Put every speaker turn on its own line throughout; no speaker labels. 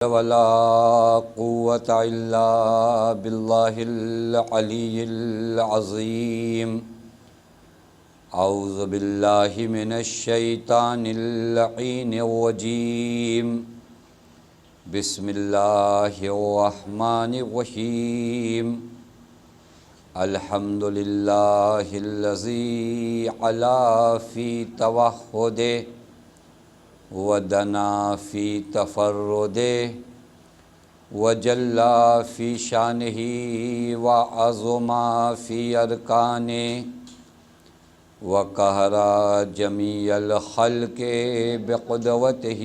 ولا قوة إلا بالله العلي العظيم. أعوذ بالله من الشيطان اللعين الرجيم. بسم الله الرحمن الرحيم. الحمد لله الذي علا في توحده ودنا في تفرده وجلى في شانه وعظم في أركانه وقهر جميع الخلق بقدوته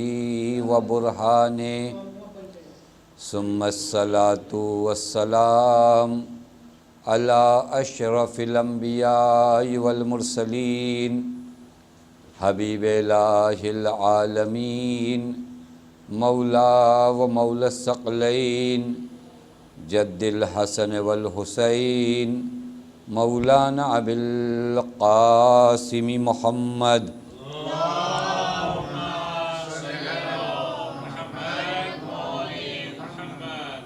وبرهانه. ثم الصلاة والسلام على أشرف الأنبياء والمرسلين حبیب الہ العالمین مولا و مولا الثقلین جد الحسن والحسین مولانا ابی القاسم محمد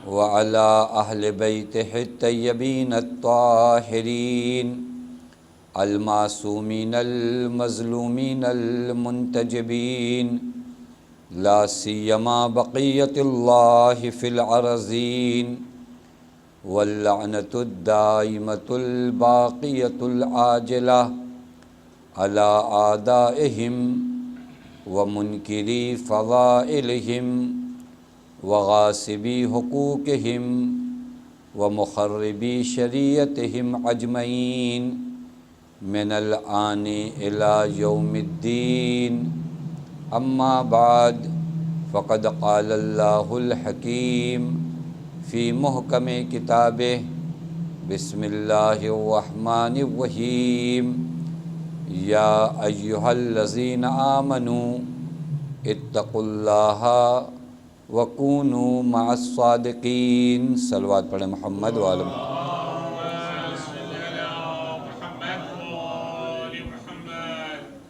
وعلى أهل بيته الطيبين الطاهرين المعصومين المظلومين المنتجبين لا سيما بقية الله في الأرضين واللعنة الدائمة الباقية العاجلة على أعدائهم ومنكري فضائلهم وغاصبي حقوقهم ومخربي شريعتهم أجمعين من الآن إلى يوم الدين. أما بعد فقد قال الله الحكيم في محكم كتابه بسم الله الرحمن الرحيم. يا أيها الذين آمنوا اتقوا الله وكونوا مع الصادقين. صلوات پڑھیں محمد وعلم.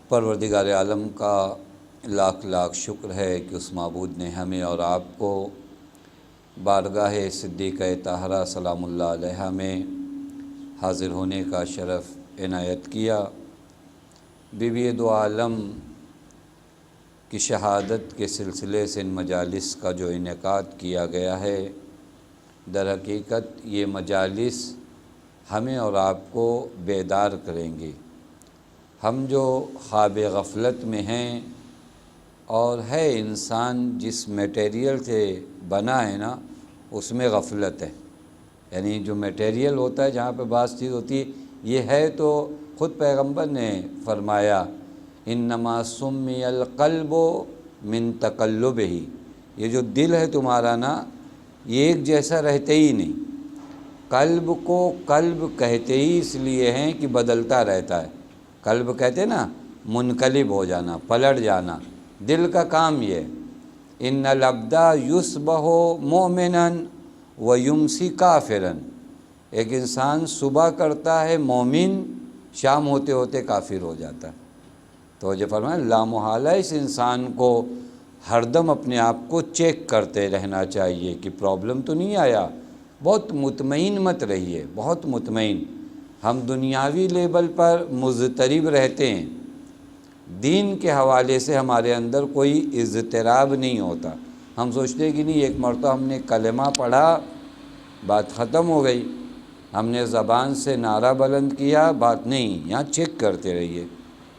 پروردگار عالم کا لاکھ لاکھ شکر ہے کہ اس معبود نے ہمیں اور آپ کو بارگاہ صدیقہ طاہرہ سلام اللہ علیہا میں حاضر ہونے کا شرف عنایت کیا. بی بی دو عالم کی شہادت کے سلسلے سے ان مجالس کا جو انعقاد کیا گیا ہے، در حقیقت یہ مجالس ہمیں اور آپ کو بیدار کریں گے. ہم جو خواب غفلت میں ہیں اور ہے انسان جس میٹیریل سے بنا ہے نا، اس میں غفلت ہے. یعنی جو میٹیریل ہوتا ہے، جہاں پہ بعض چیز ہوتی ہے، یہ ہے تو خود پیغمبر نے فرمایا انما سمی القلب من تقلب ہی. یہ جو دل ہے تمہارا نا، یہ ایک جیسا رہتے ہی نہیں. قلب کو قلب کہتے ہی اس لیے ہیں کہ بدلتا رہتا ہے. قلب کہتے نا منقلب ہو جانا، پلٹ جانا. دل کا کام یہ ہے. ان العبد یصبح مؤمنا ویمسی کافرا. ایک انسان صبح کرتا ہے مومن، شام ہوتے ہوتے کافر ہو جاتا ہے. تو جو فرمایا لامحالہ اس انسان کو ہر دم اپنے آپ کو چیک کرتے رہنا چاہیے کہ پرابلم تو نہیں آیا. بہت مطمئن مت رہیے، بہت مطمئن. ہم دنیاوی لیول پر مضطرب رہتے ہیں، دین کے حوالے سے ہمارے اندر کوئی اضطراب نہیں ہوتا. ہم سوچتے ہیں کہ نہیں، ایک مرتبہ ہم نے کلمہ پڑھا، بات ختم ہو گئی. ہم نے زبان سے نعرہ بلند کیا، بات نہیں. یہاں چیک کرتے رہیے،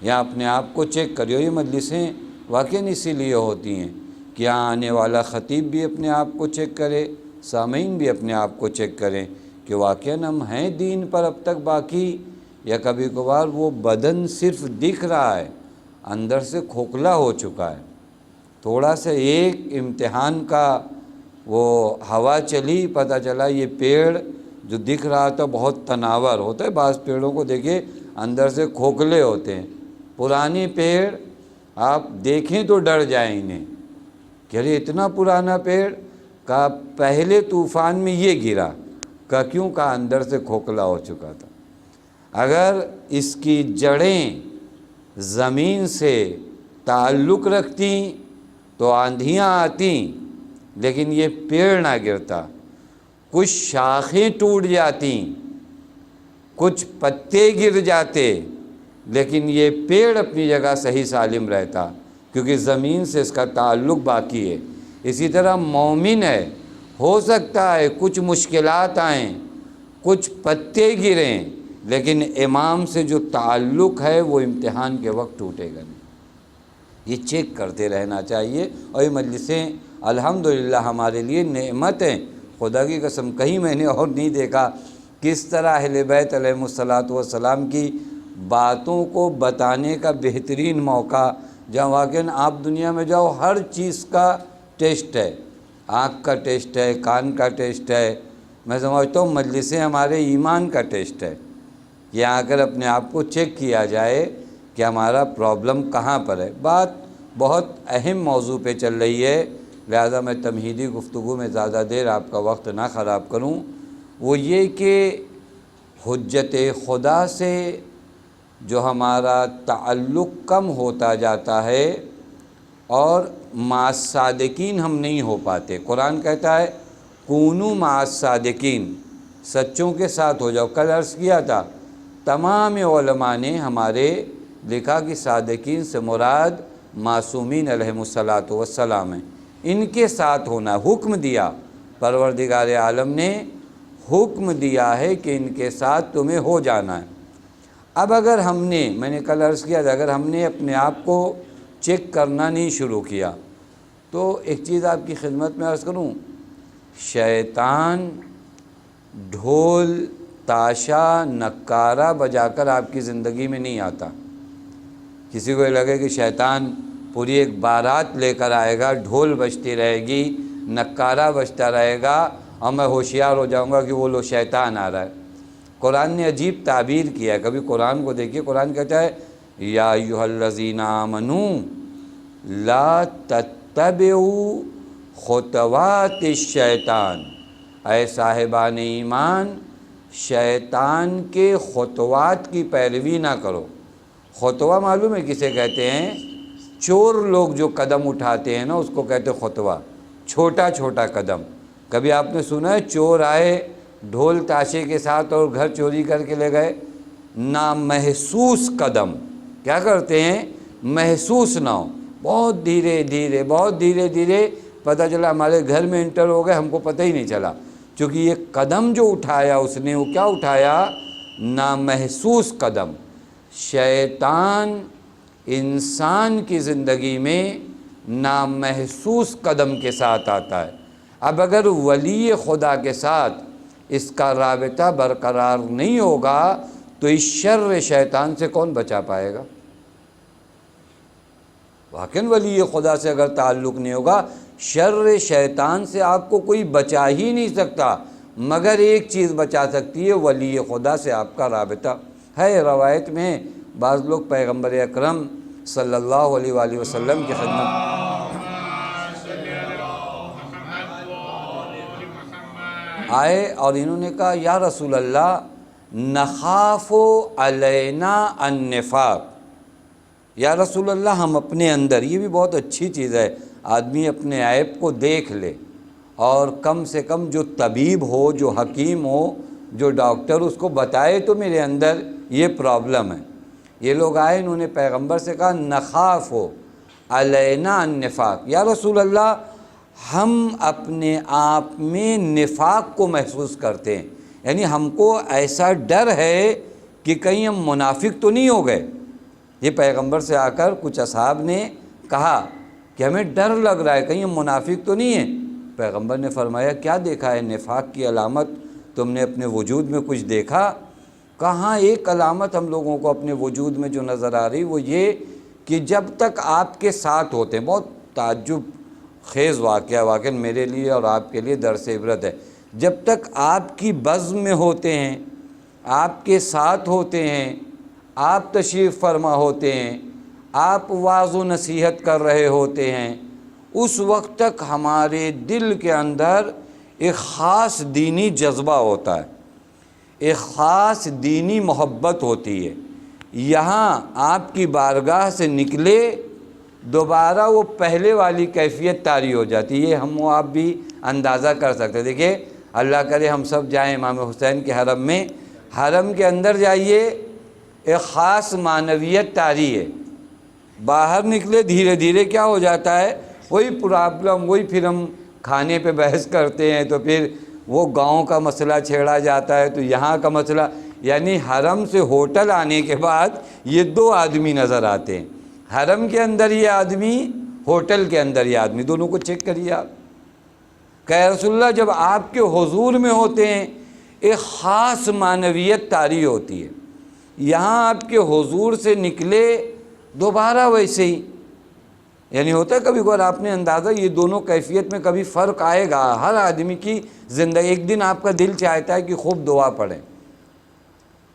یہاں اپنے آپ کو چیک کریے. یہ مجلسیں واقعاً اسی لیے ہوتی ہیں کہ یہاں آنے والا خطیب بھی اپنے آپ کو چیک کرے، سامعین بھی اپنے آپ کو چیک کریں کہ واقعاً ہم ہیں دین پر اب تک باقی، یا کبھی کبھار وہ بدن صرف دکھ رہا ہے، اندر سے کھوکھلا ہو چکا ہے. تھوڑا سا ایک امتحان کا وہ ہوا چلی، پتہ چلا یہ پیڑ جو دکھ رہا تھا بہت تناور ہوتا ہے. بعض پیڑوں کو دیکھیں اندر سے کھوکھلے ہوتے ہیں. پرانے پیڑ آپ دیکھیں تو ڈر جائیں انہیں کہ ارے اتنا پرانا پیڑ کا پہلے طوفان میں یہ گرا، کا کیوں کا اندر سے کھوکھلا ہو چکا تھا. اگر اس کی جڑیں زمین سے تعلق رکھتی تو آندھیاں آتی، لیکن یہ پیڑ نہ گرتا، کچھ شاخیں ٹوٹ جاتی، کچھ پتے گر جاتے، لیکن یہ پیڑ اپنی جگہ صحیح سالم رہتا، کیونکہ زمین سے اس کا تعلق باقی ہے۔ اسی طرح مومن ہے، ہو سکتا ہے کچھ مشکلات آئیں، کچھ پتے گریں، لیکن امام سے جو تعلق ہے وہ امتحان کے وقت ٹوٹے گا نہیں۔ یہ چیک کرتے رہنا چاہیے، اور یہ مجلسیں الحمدللہ ہمارے لیے نعمت ہیں۔ خدا کی قسم کہیں میں نے اور نہیں دیکھا کس طرح اہل بیت علیہم الصلاۃ والسلام کی باتوں کو بتانے کا بہترین موقع، جہاں واقعاً آپ دنیا میں جاؤ ہر چیز کا ٹیسٹ ہے، آنکھ کا ٹیسٹ ہے، کان کا ٹیسٹ ہے، میں سمجھتا ہوں مجلسیں ہمارے ایمان کا ٹیسٹ ہے۔ یہاں آ کر اپنے آپ کو چیک کیا جائے کہ ہمارا پرابلم کہاں پر ہے۔ بات بہت اہم موضوع پہ چل رہی ہے، لہذا میں تمہیدی گفتگو میں زیادہ دیر آپ کا وقت نہ خراب کروں۔ وہ یہ کہ حجت خدا سے جو ہمارا تعلق کم ہوتا جاتا ہے اور مع الصادقین ہم نہیں ہو پاتے۔ قرآن کہتا ہے کونوا مع الصادقین، سچوں کے ساتھ ہو جاؤ۔ کل عرض کیا تھا تمام علماء نے ہمارے لکھا کہ صادقین سے مراد معصومین علیہم الصلاۃ والسلام ہیں، ان کے ساتھ ہونا حکم دیا، پروردگار عالم نے حکم دیا ہے کہ ان کے ساتھ تمہیں ہو جانا ہے۔ اب اگر ہم نے، میں نے کل عرض کیا تھا، اگر ہم نے اپنے آپ کو چیک کرنا نہیں شروع کیا تو ایک چیز آپ کی خدمت میں عرض کروں، شیطان ڈھول تاشا نکارہ بجا کر آپ کی زندگی میں نہیں آتا۔ کسی کو یہ لگے کہ شیطان پوری ایک بارات لے کر آئے گا، ڈھول بجتی رہے گی، نکارہ بجتا رہے گا، اور میں ہوشیار ہو جاؤں گا کہ وہ لو شیطان آ رہا ہے۔ قرآن نے عجیب تعبیر کیا ہے، کبھی قرآن کو دیکھیے، قرآن کہتا ہے یا ایھا الذین آمنوا لا تتبعوا خطوات الشیطان، اے صاحبان ایمان شیطان کے خطوات کی پیروی نہ کرو۔ خطوہ معلوم ہے کسے کہتے ہیں؟ چور لوگ جو قدم اٹھاتے ہیں نا اس کو کہتے ہیں خطوہ، چھوٹا چھوٹا قدم۔ کبھی آپ نے سنا ہے چور آئے ڈھول تاشے کے ساتھ اور گھر چوری کر کے لے گئے؟ نامحسوس قدم کیا کرتے ہیں؟ محسوس نہ ہو، بہت دھیرے دھیرے، بہت دھیرے دھیرے، پتہ چلا ہمارے گھر میں انٹر ہو گئے، ہم کو پتہ ہی نہیں چلا، چونکہ یہ قدم جو اٹھایا اس نے، وہ کیا اٹھایا؟ نامحسوس قدم۔ شیطان انسان کی زندگی میں نامحسوس قدم کے ساتھ آتا ہے۔ اب اگر ولی خدا کے ساتھ اس کا رابطہ برقرار نہیں ہوگا تو اس شر شیطان سے کون بچا پائے گا؟ واقعاً ولی خدا سے اگر تعلق نہیں ہوگا، شر شیطان سے آپ کو کوئی بچا ہی نہیں سکتا، مگر ایک چیز بچا سکتی ہے، ولی خدا سے آپ کا رابطہ ہے۔ روایت میں بعض لوگ پیغمبر اکرم صلی اللہ علیہ وآلہ وسلم کی خدمت آئے اور انہوں نے کہا یا رسول اللہ نخاف علینا النفاق، یا رسول اللہ ہم اپنے اندر، یہ بھی بہت اچھی چیز ہے، آدمی اپنے عیب کو دیکھ لے، اور کم سے کم جو طبیب ہو، جو حکیم ہو، جو ڈاکٹر، اس کو بتائے تو میرے اندر یہ پرابلم ہے۔ یہ لوگ آئے، انہوں نے پیغمبر سے کہا نخاف علینا النفاق، یا رسول اللہ ہم اپنے آپ میں نفاق کو محسوس کرتے ہیں، یعنی ہم کو ایسا ڈر ہے کہ کہیں ہم منافق تو نہیں ہو گئے۔ یہ پیغمبر سے آ کر کچھ اصحاب نے کہا کہ ہمیں ڈر لگ رہا ہے کہیں ہم منافق تو نہیں ہیں۔ پیغمبر نے فرمایا کیا دیکھا ہے؟ نفاق کی علامت تم نے اپنے وجود میں کچھ دیکھا؟ کہاں ایک علامت ہم لوگوں کو اپنے وجود میں جو نظر آ رہی وہ یہ کہ جب تک آپ کے ساتھ ہوتے ہیں، بہت تعجب خیز واقعہ واقعاً میرے لیے اور آپ کے لیے درس عبرت ہے، جب تک آپ کی بزم میں ہوتے ہیں، آپ کے ساتھ ہوتے ہیں، آپ تشریف فرما ہوتے ہیں، آپ واعظ و نصیحت کر رہے ہوتے ہیں، اس وقت تک ہمارے دل کے اندر ایک خاص دینی جذبہ ہوتا ہے، ایک خاص دینی محبت ہوتی ہے۔ یہاں آپ کی بارگاہ سے نکلے دوبارہ وہ پہلے والی کیفیت طاری ہو جاتی ہے۔ یہ ہم و آپ بھی اندازہ کر سکتے ہیں۔ دیکھیے اللہ کرے ہم سب جائیں امام حسین کے حرم میں، حرم کے اندر جائیے، ایک خاص معنویت طاری ہے، باہر نکلے دھیرے دھیرے کیا ہو جاتا ہے، وہی پرابلم، وہی پھر ہم کھانے پہ بحث کرتے ہیں، تو پھر وہ گاؤں کا مسئلہ چھیڑا جاتا ہے، تو یہاں کا مسئلہ، یعنی حرم سے ہوٹل آنے کے بعد یہ دو آدمی نظر آتے ہیں، حرم کے اندر یہ آدمی، ہوٹل کے اندر یہ آدمی، دونوں کو چیک کریے آپ۔ کہ رسول اللہ جب آپ کے حضور میں ہوتے ہیں ایک خاص معنویت طاری ہوتی ہے، یہاں آپ کے حضور سے نکلے دوبارہ ویسے ہی، یعنی ہوتا ہے کبھی کبھار آپ نے اندازہ، یہ دونوں کیفیت میں کبھی فرق آئے گا ہر آدمی کی زندگی۔ ایک دن آپ کا دل چاہتا ہے کہ خوب دعا پڑھیں،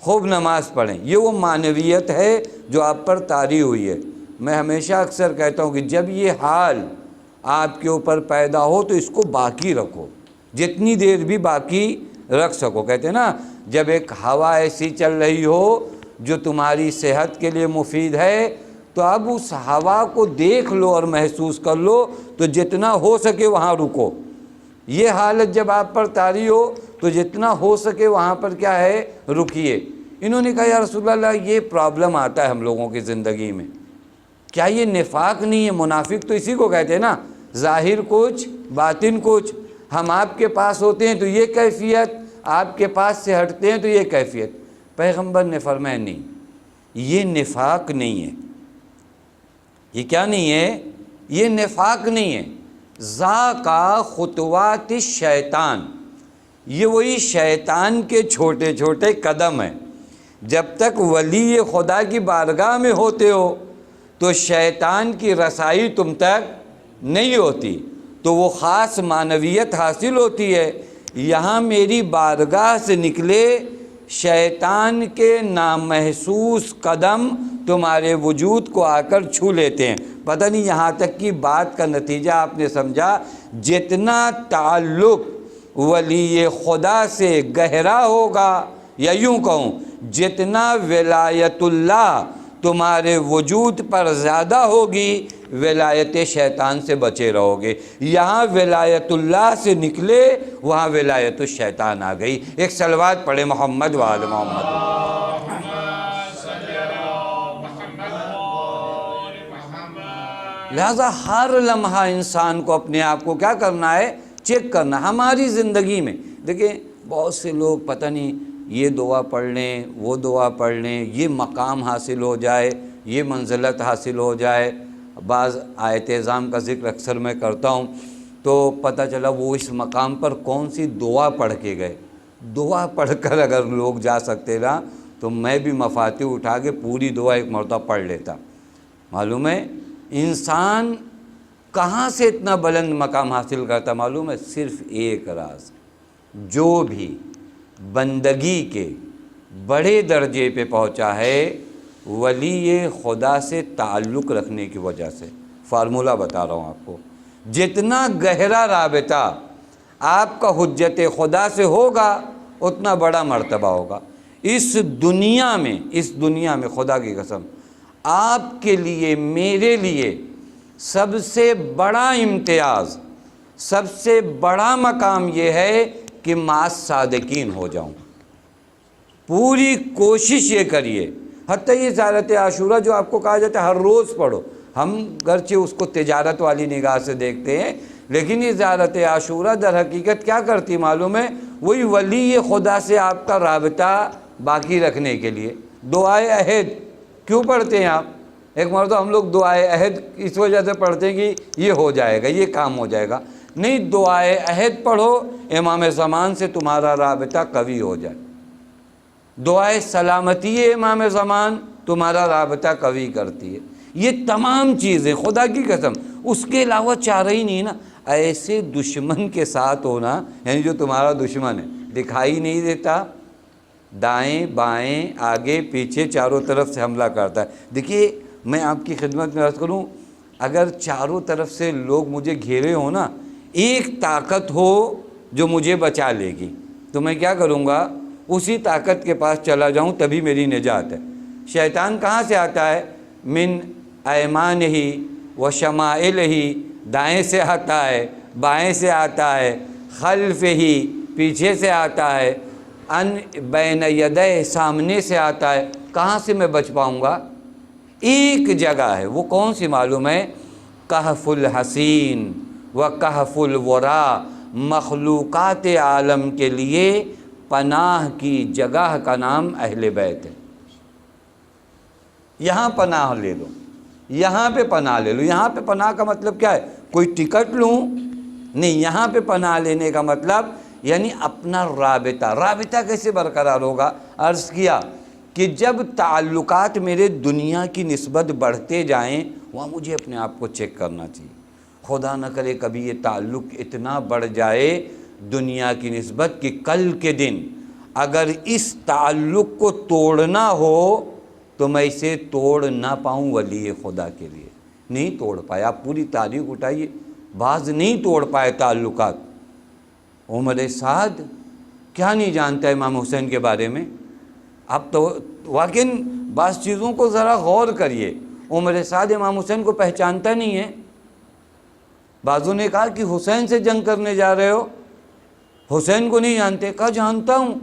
خوب نماز پڑھیں، یہ وہ معنویت ہے جو آپ پر طاری ہوئی ہے۔ میں ہمیشہ اکثر کہتا ہوں کہ جب یہ حال آپ کے اوپر پیدا ہو تو اس کو باقی رکھو، جتنی دیر بھی باقی رکھ سکو۔ کہتے ہیں نا جب ایک ہوا ایسی چل رہی ہو جو تمہاری صحت کے لیے مفید ہے، تو اب اس ہوا کو دیکھ لو اور محسوس کر لو، تو جتنا ہو سکے وہاں رکو۔ یہ حالت جب آپ پر طاری ہو تو جتنا ہو سکے وہاں پر کیا ہے، رکیے۔ انہوں نے کہا یا رسول اللہ یہ پرابلم آتا ہے ہم لوگوں کی زندگی میں، کیا یہ نفاق نہیں ہے؟ منافق تو اسی کو کہتے ہیں نا، ظاہر کچھ باطن کچھ۔ ہم آپ کے پاس ہوتے ہیں تو یہ کیفیت، آپ کے پاس سے ہٹتے ہیں تو یہ کیفیت۔ پیغمبر نے فرمایا نہیں، یہ نفاق نہیں ہے، یہ کیا نہیں ہے، یہ نفاق نہیں ہے، ذاک خطوات الشیطان، یہ وہی شیطان کے چھوٹے چھوٹے قدم ہیں۔ جب تک ولی خدا کی بارگاہ میں ہوتے ہو تو شیطان کی رسائی تم تک نہیں ہوتی، تو وہ خاص معنویت حاصل ہوتی ہے۔ یہاں میری بارگاہ سے نکلے شیطان کے نامحسوس قدم تمہارے وجود کو آ کر چھو لیتے ہیں۔ پتہ نہیں یہاں تک کی بات کا نتیجہ آپ نے سمجھا، جتنا تعلق ولی خدا سے گہرا ہوگا، یا یوں کہوں جتنا ولایت اللہ تمہارے وجود پر زیادہ ہوگی، ولایت شیطان سے بچے رہو گے۔ یہاں ولایت اللہ سے نکلے، وہاں ولایت الشیطان آ گئی۔ ایک صلوات پڑھے محمد وآل محمد۔ لہذا ہر لمحہ انسان کو اپنے آپ کو کیا کرنا ہے، چیک کرنا۔ ہماری زندگی میں دیکھیں بہت سے لوگ پتہ نہیں یہ دعا پڑھ لیں، وہ دعا پڑھ لیں، یہ مقام حاصل ہو جائے، یہ منزلت حاصل ہو جائے۔ بعض آیت اعظام کا ذکر اکثر میں کرتا ہوں تو پتہ چلا وہ اس مقام پر کون سی دعا پڑھ کے گئے۔ دعا پڑھ کر اگر لوگ جا سکتے نا تو میں بھی مفاتیح اٹھا کے پوری دعا ایک مرتبہ پڑھ لیتا۔ معلوم ہے انسان کہاں سے اتنا بلند مقام حاصل کرتا، معلوم ہے صرف ایک راز، جو بھی بندگی کے بڑے درجے پہ پہنچا ہے ولی خدا سے تعلق رکھنے کی وجہ سے۔ فارمولہ بتا رہا ہوں آپ کو، جتنا گہرا رابطہ آپ کا حجت خدا سے ہوگا اتنا بڑا مرتبہ ہوگا۔ اس دنیا میں خدا کی قسم آپ کے لیے، میرے لیے سب سے بڑا امتیاز، سب سے بڑا مقام یہ ہے کہ مع صادقین ہو جاؤں۔ پوری کوشش یہ کریے، حتیٰ یہ زیارت عاشورہ جو آپ کو کہا جاتا ہے ہر روز پڑھو، ہم گرچہ اس کو تجارت والی نگاہ سے دیکھتے ہیں، لیکن یہ زیارت عاشورہ در حقیقت کیا کرتی معلوم ہے، وہی ولی خدا سے آپ کا رابطہ باقی رکھنے کے لیے۔ دعائے عہد کیوں پڑھتے ہیں آپ؟ ایک مرتبہ ہم لوگ دعائے عہد اس وجہ سے پڑھتے ہیں کہ یہ ہو جائے گا، یہ کام ہو جائے گا۔ نہیں، دعائے عہد پڑھو امام زمان سے تمہارا رابطہ قوی ہو جائے۔ دعائے سلامتی امام زمان تمہارا رابطہ قوی کرتی ہے۔ یہ تمام چیزیں خدا کی قسم، اس کے علاوہ چارہ ہی نہیں نا۔ ایسے دشمن کے ساتھ ہونا، یعنی جو تمہارا دشمن ہے، دکھائی نہیں دیتا، دائیں بائیں آگے پیچھے چاروں طرف سے حملہ کرتا ہے۔ دیکھیے میں آپ کی خدمت میں عرض کروں، اگر چاروں طرف سے لوگ مجھے گھیرے ہوں نا، ایک طاقت ہو جو مجھے بچا لے گی، تو میں کیا کروں گا، اسی طاقت کے پاس چلا جاؤں، تبھی میری نجات ہے۔ شیطان کہاں سے آتا ہے؟ من ایمانہ و شمائلہ، دائیں سے آتا ہے، بائیں سے آتا ہے، خلفہ، پیچھے سے آتا ہے، ان بین یدہ، سامنے سے آتا ہے، کہاں سے میں بچ پاؤں گا؟ ایک جگہ ہے، وہ کون سی معلوم ہے؟ کہف الحسین و کہف الورا، مخلوقات عالم کے لیے پناہ کی جگہ کا نام اہل بیت ہے۔ یہاں پناہ لے لو، یہاں پہ پناہ لے لو۔ یہاں پہ پناہ کا مطلب کیا ہے؟ کوئی ٹکٹ لوں؟ نہیں، یہاں پہ پناہ لینے کا مطلب یعنی اپنا رابطہ کیسے برقرار ہوگا؟ عرض کیا کہ جب تعلقات میرے دنیا کی نسبت بڑھتے جائیں، وہاں مجھے اپنے آپ کو چیک کرنا چاہیے۔ خدا نہ کرے کبھی یہ تعلق اتنا بڑھ جائے دنیا کی نسبت کہ کل کے دن اگر اس تعلق کو توڑنا ہو تو میں اسے توڑ نہ پاؤں ولی خدا کے لیے۔ نہیں توڑ پایا، آپ پوری تاریخ اٹھائیے، بعض نہیں توڑ پائے تعلقات۔ عمر سعد کیا نہیں جانتا امام حسین کے بارے میں؟ اب تو واقعی بعض چیزوں کو ذرا غور کریے۔ عمر سعد امام حسین کو پہچانتا نہیں ہے۔ بعضوں نے کہا کہ حسین سے جنگ کرنے جا رہے ہو، حسین کو نہیں جانتے؟ کہا جانتا ہوں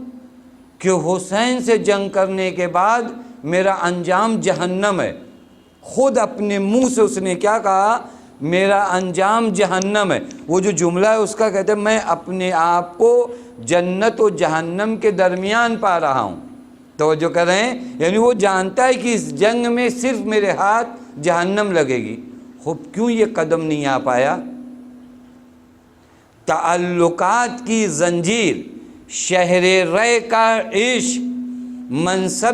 کہ حسین سے جنگ کرنے کے بعد میرا انجام جہنم ہے۔ خود اپنے منہ سے اس نے کیا کہا؟ میرا انجام جہنم ہے۔ وہ جو جملہ ہے اس کا کہتے ہیں میں اپنے آپ کو جنت و جہنم کے درمیان پا رہا ہوں۔ توجہ کر رہے ہیں؟ یعنی وہ جانتا ہے کہ اس جنگ میں صرف میرے ہاتھ جہنم لگے گی۔ خب کیوں یہ قدم نہیں آ پایا؟ تعلقات کی زنجیر، شہر رے کا عشق، منصب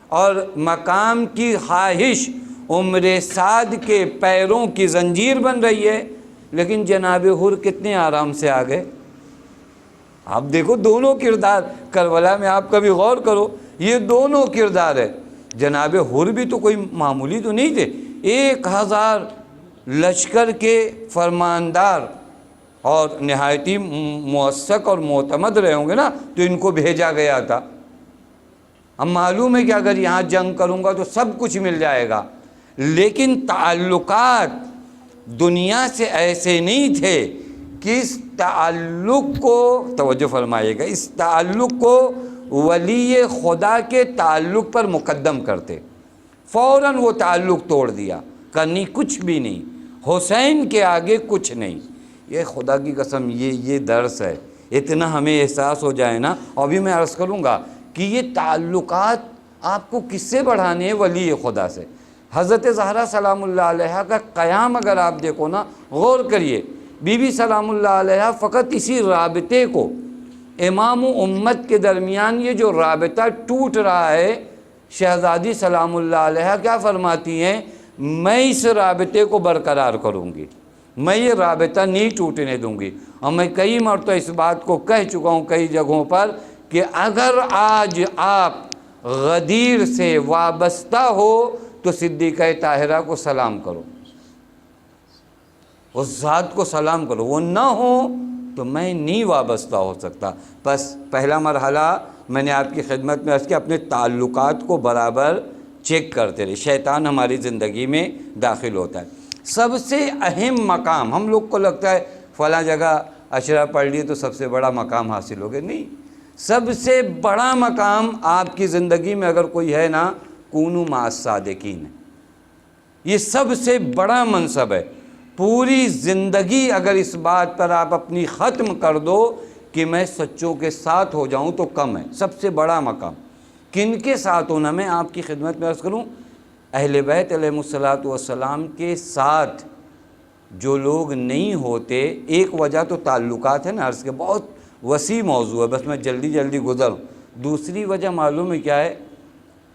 اور مقام کی خواہش عمر سعد کے پیروں کی زنجیر بن رہی ہے، لیکن جناب حر کتنے آرام سے آ گئے۔ آپ دیکھو دونوں کردار کربلا میں، آپ کبھی غور کرو، یہ دونوں کردار ہے۔ جناب حر بھی تو کوئی معمولی تو نہیں تھے، 1000 لشکر کے فرماندار اور نہایتی موثق اور معتمد رہے ہوں گے نا، تو ان کو بھیجا گیا تھا۔ اب معلوم ہے کہ اگر یہاں جنگ کروں گا تو سب کچھ مل جائے گا، لیکن تعلقات دنیا سے ایسے نہیں تھے کہ اس تعلق کو، توجہ فرمائیے گا، اس تعلق کو ولی خدا کے تعلق پر مقدم کرتے۔ فوراً وہ تعلق توڑ دیا، کرنی کچھ بھی نہیں، حسین کے آگے کچھ نہیں۔ یہ خدا کی قسم یہ درس ہے، اتنا ہمیں احساس ہو جائے نا۔ اور بھی میں عرض کروں گا کہ یہ تعلقات آپ کو کس سے بڑھانے ہیں؟ ولی خدا سے۔ حضرت زہرا سلام اللہ علیہ کا قیام اگر آپ دیکھو نا، غور کریے، بی بی سلام اللہ علیہ فقط اسی رابطے کو، امام و امت کے درمیان یہ جو رابطہ ٹوٹ رہا ہے، شہزادی سلام اللہ علیہ کیا فرماتی ہیں؟ میں اس رابطے کو برقرار کروں گی، میں یہ رابطہ نہیں ٹوٹنے دوں گی۔ اور میں کئی مرتبہ اس بات کو کہہ چکا ہوں کئی جگہوں پر کہ اگر آج آپ غدیر سے وابستہ ہو تو صدیقہ طاہرہ کو سلام کرو، اس ذات کو سلام کرو، وہ نہ ہو تو میں نہیں وابستہ ہو سکتا۔ بس پہلا مرحلہ میں نے آپ کی خدمت میں عرض کیا، اپنے تعلقات کو برابر چیک کرتے رہے۔ شیطان ہماری زندگی میں داخل ہوتا ہے۔ سب سے اہم مقام، ہم لوگ کو لگتا ہے فلاں جگہ اشرا پڑھ لیے تو سب سے بڑا مقام حاصل ہو گیا، نہیں۔ سب سے بڑا مقام آپ کی زندگی میں اگر کوئی ہے نا، کونوا مع الصادقین ہے۔ یہ سب سے بڑا منصب ہے۔ پوری زندگی اگر اس بات پر آپ اپنی ختم کر دو کہ میں سچوں کے ساتھ ہو جاؤں تو کم ہے۔ سب سے بڑا مقام کن کے ساتھ ہونا؟ میں آپ کی خدمت میں عرض کروں، اہل بیت علیہ الصلوۃ والسلام کے ساتھ جو لوگ نہیں ہوتے، ایک وجہ تو تعلقات ہے نا، عرض کے بہت وسیع موضوع ہے، بس میں جلدی گزروں۔ دوسری وجہ معلوم ہے کیا ہے؟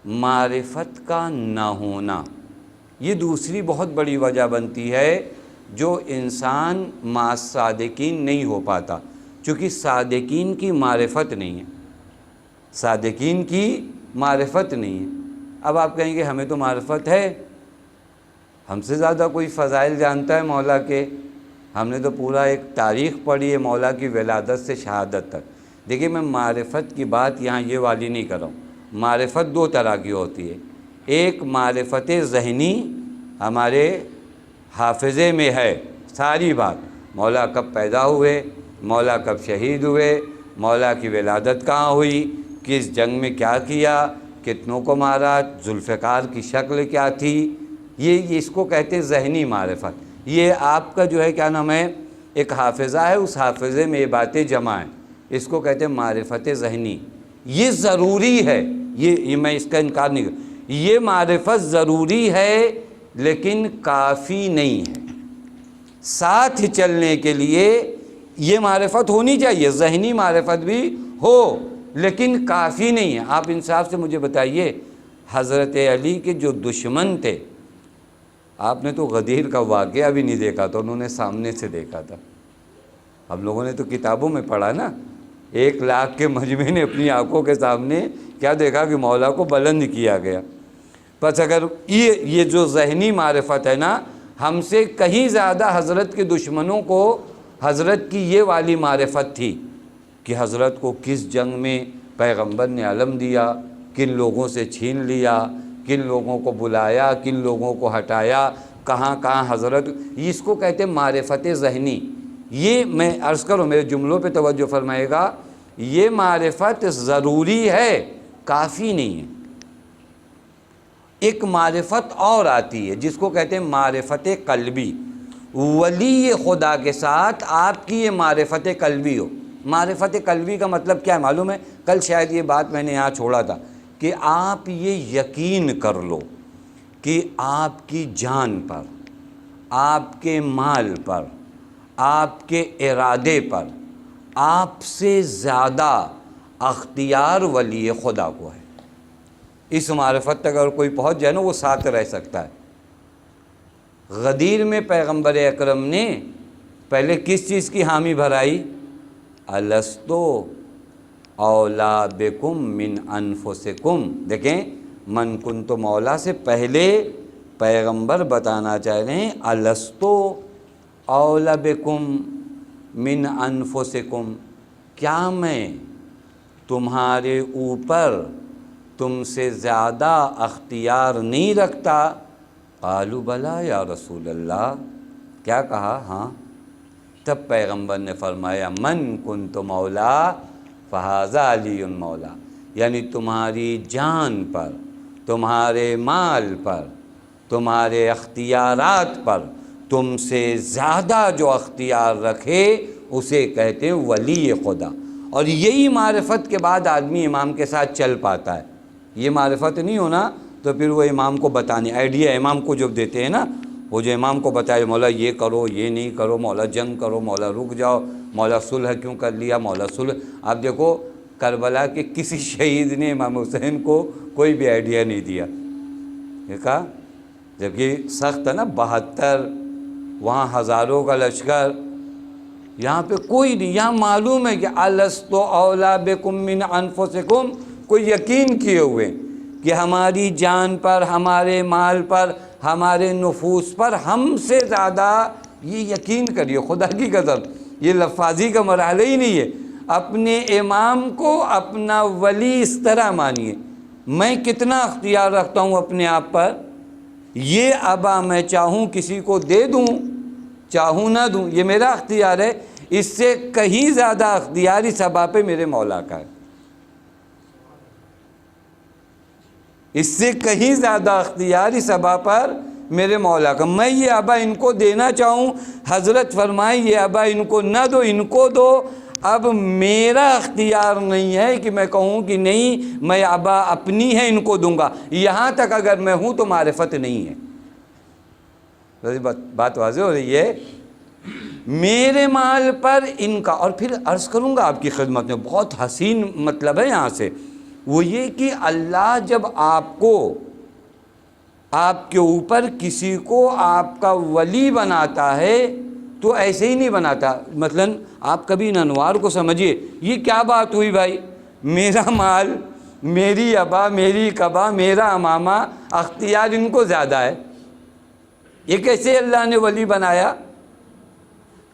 معرفت کا نہ ہونا۔ یہ دوسری بہت بڑی وجہ بنتی ہے جو انسان مع صادقین نہیں ہو پاتا، چونکہ صادقین کی معرفت نہیں ہے، صادقین کی معرفت نہیں ہے۔ اب آپ کہیں گے ہمیں تو معرفت ہے، ہم سے زیادہ کوئی فضائل جانتا ہے مولا کے، ہم نے تو پورا ایک تاریخ پڑھی ہے مولا کی ولادت سے شہادت تک۔ دیکھیے میں معرفت کی بات یہاں یہ والی نہیں کر رہا ہوں۔ معرفت دو طرح کی ہوتی ہے، ایک معرفت ذہنی، ہمارے حافظے میں ہے ساری بات، مولا کب پیدا ہوئے، مولا کب شہید ہوئے، مولا کی ولادت کہاں ہوئی، کس جنگ میں کیا کیا، کتنوں کو مارا، ذوالفقار کی شکل کیا تھی، یہ اس کو کہتے ہیں ذہنی معرفت۔ یہ آپ کا جو ہے کیا نام ہے، ایک حافظہ ہے، اس حافظے میں یہ باتیں جمع ہیں، اس کو کہتے ہیں معرفت ذہنی۔ یہ ضروری ہے، یہ میں اس کا انکار نہیں کروں، یہ معرفت ضروری ہے لیکن کافی نہیں ہے۔ ساتھ چلنے کے لیے یہ معرفت ہونی چاہیے، ذہنی معرفت بھی ہو، لیکن کافی نہیں ہے۔ آپ انصاف سے مجھے بتائیے، حضرت علی کے جو دشمن تھے، آپ نے تو غدیر کا واقعہ بھی نہیں دیکھا تھا، انہوں نے سامنے سے دیکھا تھا۔ ہم لوگوں نے تو کتابوں میں پڑھا نا، 1,00,000 کے مجمع نے اپنی آنکھوں کے سامنے کیا دیکھا کہ مولا کو بلند کیا گیا۔ بس اگر یہ جو ذہنی معرفت ہے نا، ہم سے کہیں زیادہ حضرت کے دشمنوں کو حضرت کی یہ والی معرفت تھی کہ حضرت کو کس جنگ میں پیغمبر نے علم دیا، کن لوگوں سے چھین لیا، کن لوگوں کو بلایا، کن لوگوں کو ہٹایا، کہاں کہاں حضرت، اس کو کہتے ہیں معرفت ذہنی۔ یہ میں عرض کروں، میرے جملوں پہ توجہ فرمائے گا، یہ معرفت ضروری ہے، کافی نہیں ہے۔ ایک معرفت اور آتی ہے جس کو کہتے ہیں معرفت قلبی۔ ولی خدا کے ساتھ آپ کی یہ معرفت قلبی ہو۔ معرفت قلبی کا مطلب کیا ہے معلوم ہے؟ کل شاید یہ بات میں نے یہاں چھوڑا تھا کہ آپ یہ یقین کر لو کہ آپ کی جان پر، آپ کے مال پر، آپ کے ارادے پر آپ سے زیادہ اختیار ولی خدا کو ہے۔ اس معرفت تک اگر کوئی پہنچ جائے نا، وہ ساتھ رہ سکتا ہے۔ غدیر میں پیغمبر اکرم نے پہلے کس چیز کی حامی بھرائی؟ الستو اولا بکم من انفسکم۔ دیکھیں، من کنت مولا سے پہلے پیغمبر بتانا چاہ رہے ہیں الستو اولا بکم من انفسکم، کیا میں تمہارے اوپر تم سے زیادہ اختیار نہیں رکھتا؟ قالوا بلا یا رسول اللہ، کیا کہا؟ ہاں۔ تب پیغمبر نے فرمایا من کنت مولا فہذا علی مولا، یعنی تمہاری جان پر، تمہارے مال پر، تمہارے اختیارات پر تم سے زیادہ جو اختیار رکھے اسے کہتے ہیں ولی خدا۔ اور یہی معرفت کے بعد آدمی امام کے ساتھ چل پاتا ہے۔ یہ معرفت نہیں ہونا تو پھر وہ امام کو بتانے، آئیڈیا امام کو جب دیتے ہیں نا، وہ جو امام کو بتائے مولا یہ کرو، یہ نہیں کرو، مولا جنگ کرو، مولا رک جاؤ، مولا صلح کیوں کر لیا، مولا صلح۔ آپ دیکھو کربلا کے کسی شہید نے امام حسین کو کوئی بھی آئیڈیا نہیں دیا، دیکھا، جبکہ سخت ہے نا، 72، وہاں ہزاروں کا لشکر، یہاں پہ کوئی نہیں۔ یہاں معلوم ہے کہ الست اولا بکم من انفسکم، کوئی یقین کیے ہوئے کہ ہماری جان پر، ہمارے مال پر، ہمارے نفوس پر ہم سے زیادہ، یہ یقین کریے خدا کی قسم، یہ لفاظی کا مرحلہ ہی نہیں ہے۔ اپنے امام کو اپنا ولی اس طرح مانیے، میں کتنا اختیار رکھتا ہوں اپنے آپ پر، یہ ابا میں چاہوں کسی کو دے دوں، چاہوں نہ دوں، یہ میرا اختیار ہے۔ اس سے کہیں زیادہ اختیار اس ابا پہ میرے مولا کا ہے، اس سے کہیں زیادہ اختیار اس ابا پر میرے مولا کا۔ میں یہ ابا ان کو دینا چاہوں، حضرت فرمائے یہ ابا ان کو نہ دو، ان کو دو۔ اب میرا اختیار نہیں ہے کہ میں کہوں کہ نہیں میں ابا اپنی ہے ان کو دوں گا، یہاں تک اگر میں ہوں تو معرفت نہیں ہے۔ بات واضح ہو رہی ہے؟ میرے مال پر ان کا، اور پھر عرض کروں گا آپ کی خدمت میں، بہت حسین مطلب ہے یہاں سے، وہ یہ کہ اللہ جب آپ کو، آپ کے اوپر کسی کو آپ کا ولی بناتا ہے تو ایسے ہی نہیں بناتا۔ مثلا آپ کبھی ان انوار کو سمجھیے، یہ کیا بات ہوئی بھائی، میرا مال، میری ابا، میری کبا، میرا امامہ، اختیار ان کو زیادہ ہے، یہ کیسے اللہ نے ولی بنایا؟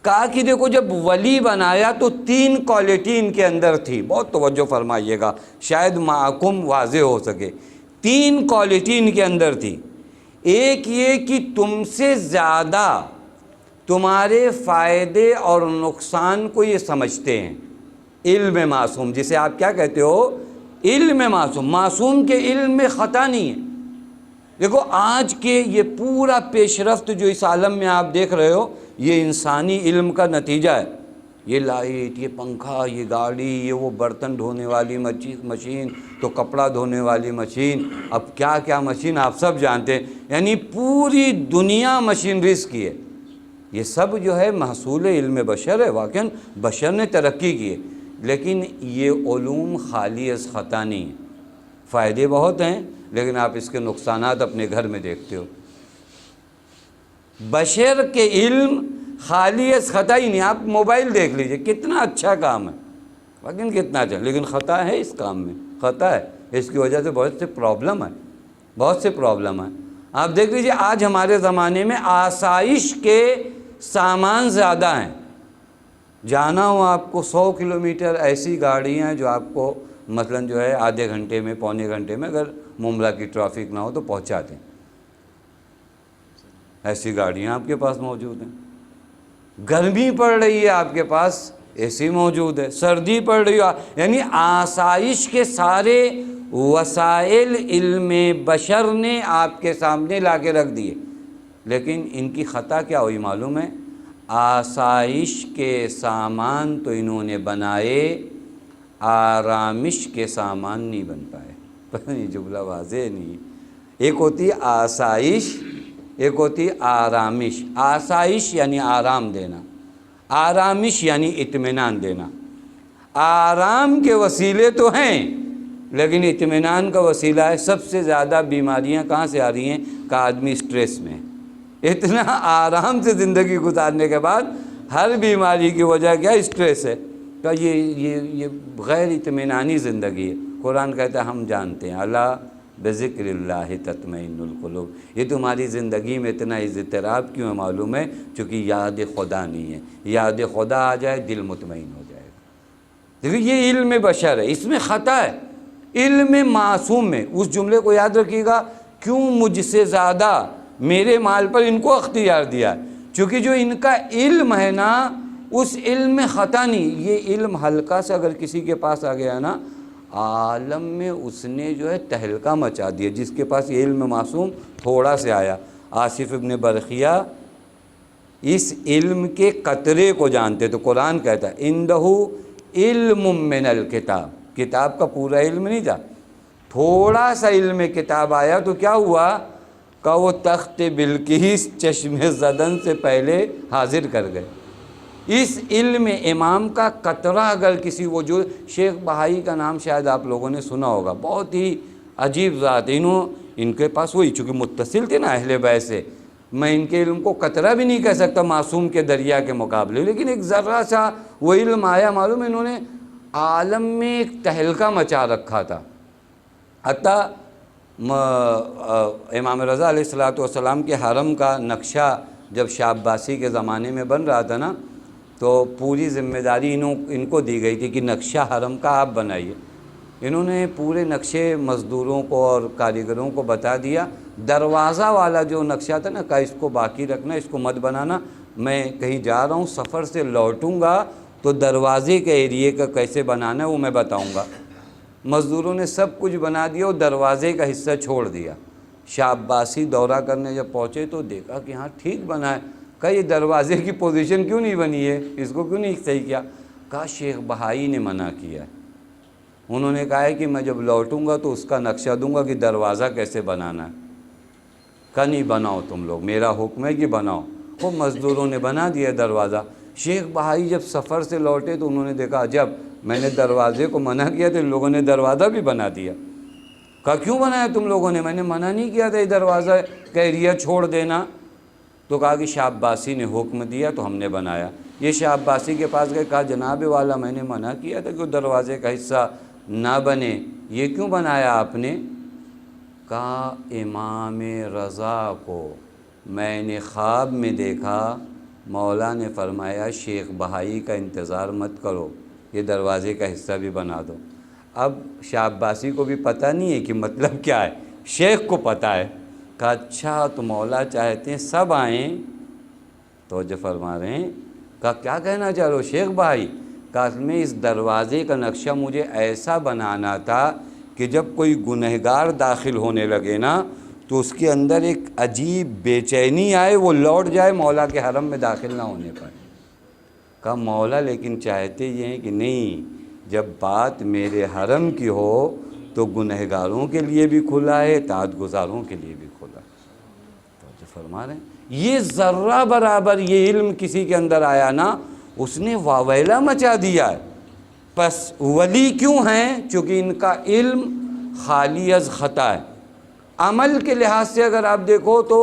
کہا کہ دیکھو جب ولی بنایا تو 3 کوالٹی ان کے اندر تھی، بہت توجہ فرمائیے گا، شاید معکم واضح ہو سکے۔ 3 کوالٹی ان کے اندر تھی۔ ایک یہ کہ تم سے زیادہ تمہارے فائدے اور نقصان کو یہ سمجھتے ہیں۔ علم معصوم، جسے آپ کیا کہتے ہو؟ علم معصوم۔ معصوم کے علم میں خطا نہیں ہے۔ دیکھو آج کے یہ پورا پیش رفت جو اس عالم میں آپ دیکھ رہے ہو، یہ انسانی علم کا نتیجہ ہے۔ یہ لائٹ، یہ پنکھا، یہ گاڑی، یہ وہ برتن دھونے والی مشین، تو کپڑا دھونے والی مشین، اب کیا کیا مشین آپ سب جانتے ہیں، یعنی پوری دنیا مشینریز کی ہے۔ یہ سب جو ہے محصول علم بشر ہے۔ واقعاً بشر نے ترقی کی ہے، لیکن یہ علوم خالی از خطا نہیں ہے۔ فائدے بہت ہیں، لیکن آپ اس کے نقصانات اپنے گھر میں دیکھتے ہو۔ بشر کے علم خالی از خطا ہی نہیں۔ آپ موبائل دیکھ لیجئے، کتنا اچھا کام ہے، لیکن کتنا اچھا، لیکن خطا ہے اس کام میں، خطا ہے۔ اس کی وجہ سے بہت سے پرابلم ہے، بہت سے پرابلم ہیں۔ آپ دیکھ لیجئے آج ہمارے زمانے میں آسائش کے سامان زیادہ ہیں۔ جانا ہو آپ کو 100 کلومیٹر، ایسی گاڑیاں جو آپ کو مثلاً جو ہے آدھے گھنٹے میں، پونے گھنٹے میں، اگر ممبئی کی ٹریفک نہ ہو تو پہنچا دیں۔ ایسی گاڑیاں آپ کے پاس موجود ہیں۔ گرمی پڑ رہی ہے، آپ کے پاس اے سی موجود ہے۔ سردی پڑ رہی ہے، یعنی آسائش کے سارے وسائل علم بشر نے آپ کے سامنے لا کے رکھ دیے، لیکن ان کی خطا کیا ہوئی معلوم ہے؟ آسائش کے سامان تو انہوں نے بنائے، آرامش کے سامان نہیں بن پائے۔ پتہ نہیں جملہ واضح نہیں۔ ایک ہوتی آسائش، ایک ہوتی آرامش۔ آسائش یعنی آرام دینا، آرامش یعنی اطمینان دینا۔ آرام کے وسیلے تو ہیں، لیکن اطمینان کا وسیلہ ہے۔ سب سے زیادہ بیماریاں کہاں سے آ رہی ہیں؟ کہ آدمی سٹریس میں، اتنا آرام سے زندگی گزارنے کے بعد ہر بیماری کی وجہ کیا؟ سٹریس ہے۔ کہ یہ غیر اطمینانی زندگی ہے۔ قرآن کہتا ہے ہم جانتے ہیں، الا بذکر اللہ تطمئن القلوب۔ یہ تمہاری زندگی میں اتنا اضطراب کیوں ہے معلوم ہے؟ چونکہ یاد خدا نہیں ہے۔ یاد خدا آ جائے دل مطمئن ہو جائے گا۔ دیکھیں یہ علم بشر ہے، اس میں خطا ہے۔ علم معصوم میں اس جملے کو یاد رکھیے گا، کیوں مجھ سے زیادہ میرے مال پر ان کو اختیار دیا ہے؟ چونکہ جو ان کا علم ہے نا، اس علم میں خطا نہیں۔ یہ علم ہلکا سے اگر کسی کے پاس آ گیا نا، عالم میں اس نے جو ہے تہلکہ مچا دیا۔ جس کے پاس یہ علم معصوم تھوڑا سے آیا، آصف ابن برخیہ اس علم کے قطرے کو جانتے، تو قرآن کہتا ہے عندہ علم من الکتاب۔ کتاب کا پورا علم نہیں تھا، تھوڑا سا علم کتاب آیا تو کیا ہوا؟ کہ وہ تخت بلقیس چشم زدن سے پہلے حاضر کر گئے۔ اس علم امام کا قطرہ اگر کسی وجود، شیخ بہائی کا نام شاید آپ لوگوں نے سنا ہوگا، بہت ہی عجیب ذات۔ ان کے پاس وہی چونکہ متصل تھے نا اہل بیت سے، میں ان کے علم کو قطرہ بھی نہیں کہہ سکتا معصوم کے دریا کے مقابلے، لیکن ایک ذرہ سا وہ علم آیا، معلوم ہے انہوں نے عالم میں ایک تہلکہ مچا رکھا تھا۔ حتیٰ امام رضا علیہ السلام کے حرم کا نقشہ جب شاہ عباسی کے زمانے میں بن رہا تھا نا، تو پوری ذمہ داری ان کو دی گئی تھی کہ نقشہ حرم کا آپ بنائیے۔ انہوں نے پورے نقشے مزدوروں کو اور کاریگروں کو بتا دیا۔ دروازہ والا جو نقشہ تھا نا، کہ اس کو باقی رکھنا، اس کو مت بنانا، میں کہیں جا رہا ہوں، سفر سے لوٹوں گا تو دروازے کے ایریے کا کیسے بنانا ہے وہ میں بتاؤں گا۔ مزدوروں نے سب کچھ بنا دیا اور دروازے کا حصہ چھوڑ دیا۔ شاہ عباسی دورہ کرنے جب پہنچے تو دیکھا کہ ہاں ٹھیک بنا ہے۔ کہا یہ دروازے کی پوزیشن کیوں نہیں بنی ہے، اس کو کیوں نہیں صحیح کیا؟ کہا شیخ بہائی نے منع کیا ہے، انہوں نے کہا ہے کہ میں جب لوٹوں گا تو اس کا نقشہ دوں گا کہ دروازہ کیسے بنانا ہے۔ کہا نہیں بناؤ تم لوگ، میرا حکم ہے کہ بناؤ۔ وہ مزدوروں نے بنا دیا دروازہ۔ شیخ بہائی جب سفر سے لوٹے تو انہوں نے دیکھا عجب، میں نے دروازے کو منع کیا تو ان لوگوں نے دروازہ بھی بنا دیا۔ کہا کیوں بنایا تم لوگوں نے؟ میں نے منع نہیں کیا تھا یہ دروازہ کا ایریا چھوڑ دینا۔ تو کہا کہ شاہ عباسی نے حکم دیا تو ہم نے بنایا۔ یہ شاہ عباسی کے پاس گئے، کہا جناب والا میں نے منع کیا تھا کہ وہ دروازے کا حصہ نہ بنے، یہ کیوں بنایا آپ نے؟ کہا امام رضا کو میں نے خواب میں دیکھا، مولا نے فرمایا شیخ بہائی کا انتظار مت کرو، یہ دروازے کا حصہ بھی بنا دو۔ اب شاہ عباسی کو بھی پتہ نہیں ہے کہ مطلب کیا ہے، شیخ کو پتہ ہے، کہا اچھا تو مولا چاہتے ہیں سب آئیں؟ توجہ فرما رہے ہیں. کہا کیا کہنا چاہ رہے ہو شیخ بھائی؟ کہا اصل میں اس دروازے کا نقشہ مجھے ایسا بنانا تھا کہ جب کوئی گنہگار داخل ہونے لگے نا تو اس کے اندر ایک عجیب بے چینی آئے، وہ لوٹ جائے مولا کے حرم میں داخل نہ ہونے پائے. کہا مولا لیکن چاہتے یہ ہیں کہ نہیں، جب بات میرے حرم کی ہو تو گنہگاروں کے لیے بھی کھلا ہے، اطاعت گزاروں کے لیے بھی کھلا ہے. تو فرما رہے ہیں یہ ذرہ برابر یہ علم کسی کے اندر آیا نا، اس نے واویلا مچا دیا ہے. پس ولی کیوں ہیں؟ چونکہ ان کا علم خالی از خطا ہے. عمل کے لحاظ سے اگر آپ دیکھو تو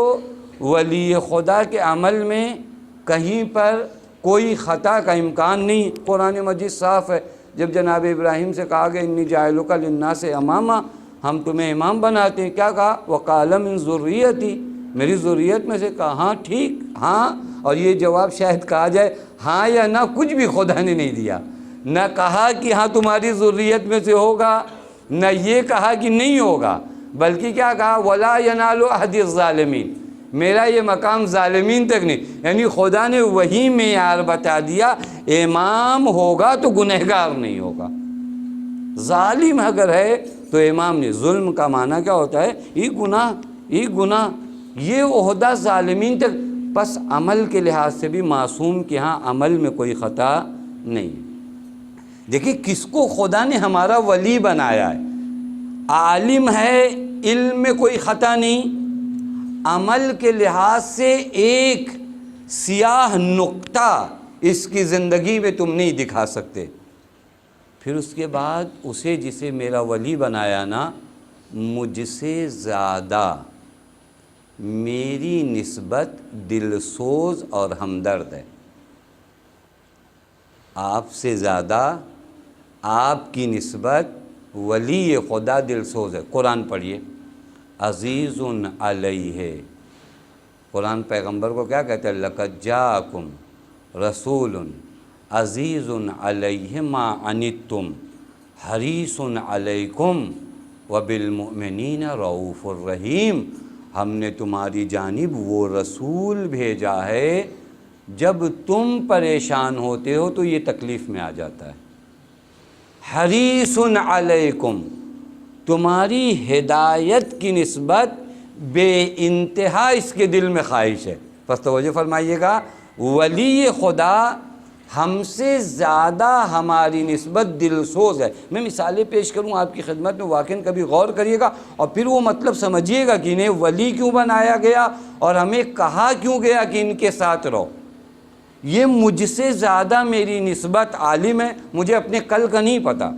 ولی خدا کے عمل میں کہیں پر کوئی خطا کا امکان نہیں. قرآن مجید صاف ہے. جب جناب ابراہیم سے کہا گیا انی جاعلک للناس اماما، ہم تمہیں امام بناتے ہیں، کیا کہا؟ وقال من ذریتی، میری ذریت میں سے. کہا ہاں ٹھیک ہاں. اور یہ جواب شاید کہا جائے ہاں یا نہ، کچھ بھی خدا نے نہیں دیا. نہ کہا کہ ہاں تمہاری ذریت میں سے ہوگا، نہ یہ کہا کہ نہیں ہوگا، بلکہ کیا کہا؟ ولا ینال عہد الظالمین، میرا یہ مقام ظالمین تک نہیں. یعنی خدا نے وہی معیار بتا دیا، امام ہوگا تو گنہگار نہیں ہوگا. ظالم اگر ہے تو امام نہیں. ظلم کا معنی کیا ہوتا ہے؟ یہ گناہ، یہ عہدہ ظالمین تک. پس عمل کے لحاظ سے بھی معصوم کہ ہاں عمل میں کوئی خطا نہیں. دیکھیں کس کو خدا نے ہمارا ولی بنایا ہے. عالم ہے، علم میں کوئی خطا نہیں، عمل کے لحاظ سے ایک سیاہ نقطہ اس کی زندگی میں تم نہیں دکھا سکتے. پھر اس کے بعد اسے جسے میرا ولی بنایا نا، مجھ سے زیادہ میری نسبت دل سوز اور ہمدرد ہے. آپ سے زیادہ آپ کی نسبت ولی خدا دل سوز ہے. قرآن پڑھیے، عزیز علیہ. قرآن پیغمبر کو کیا کہتا ہے؟ لقد جاءکم رسول عزیز علیہ ما عنتم حریص علیکم وبالمؤمنین رؤوف الرحیم. ہم نے تمہاری جانب وہ رسول بھیجا ہے جب تم پریشان ہوتے ہو تو یہ تکلیف میں آ جاتا ہے. حریص علیکم، تمہاری ہدایت کی نسبت بے انتہا اس کے دل میں خواہش ہے. پس توجہ فرمائیے گا، ولی خدا ہم سے زیادہ ہماری نسبت دل سوز ہے. میں مثالیں پیش کروں آپ کی خدمت میں، واقعاً کبھی غور کریے گا اور پھر وہ مطلب سمجھیے گا کہ انہیں ولی کیوں بنایا گیا اور ہمیں کہا کیوں گیا کہ ان کے ساتھ رہو. یہ مجھ سے زیادہ میری نسبت عالم ہے، مجھے اپنے کل کا نہیں پتہ،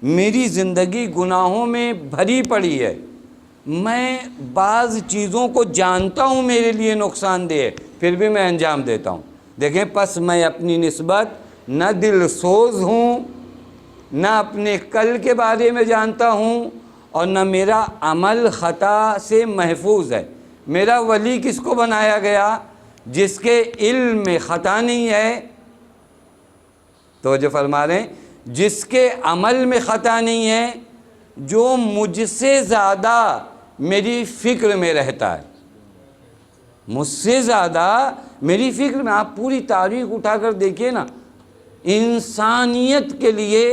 میری زندگی گناہوں میں بھری پڑی ہے، میں بعض چیزوں کو جانتا ہوں میرے لیے نقصان دہ ہے، پھر بھی میں انجام دیتا ہوں. دیکھیں پس میں اپنی نسبت نہ دل سوز ہوں، نہ اپنے کل کے بارے میں جانتا ہوں، اور نہ میرا عمل خطا سے محفوظ ہے. میرا ولی کس کو بنایا گیا؟ جس کے علم میں خطا نہیں ہے. توجہ فرما رہے ہیں، جس کے عمل میں خطا نہیں ہے، جو مجھ سے زیادہ میری فکر میں رہتا ہے. مجھ سے زیادہ میری فکر میں. آپ پوری تاریخ اٹھا کر دیکھیے نا، انسانیت کے لیے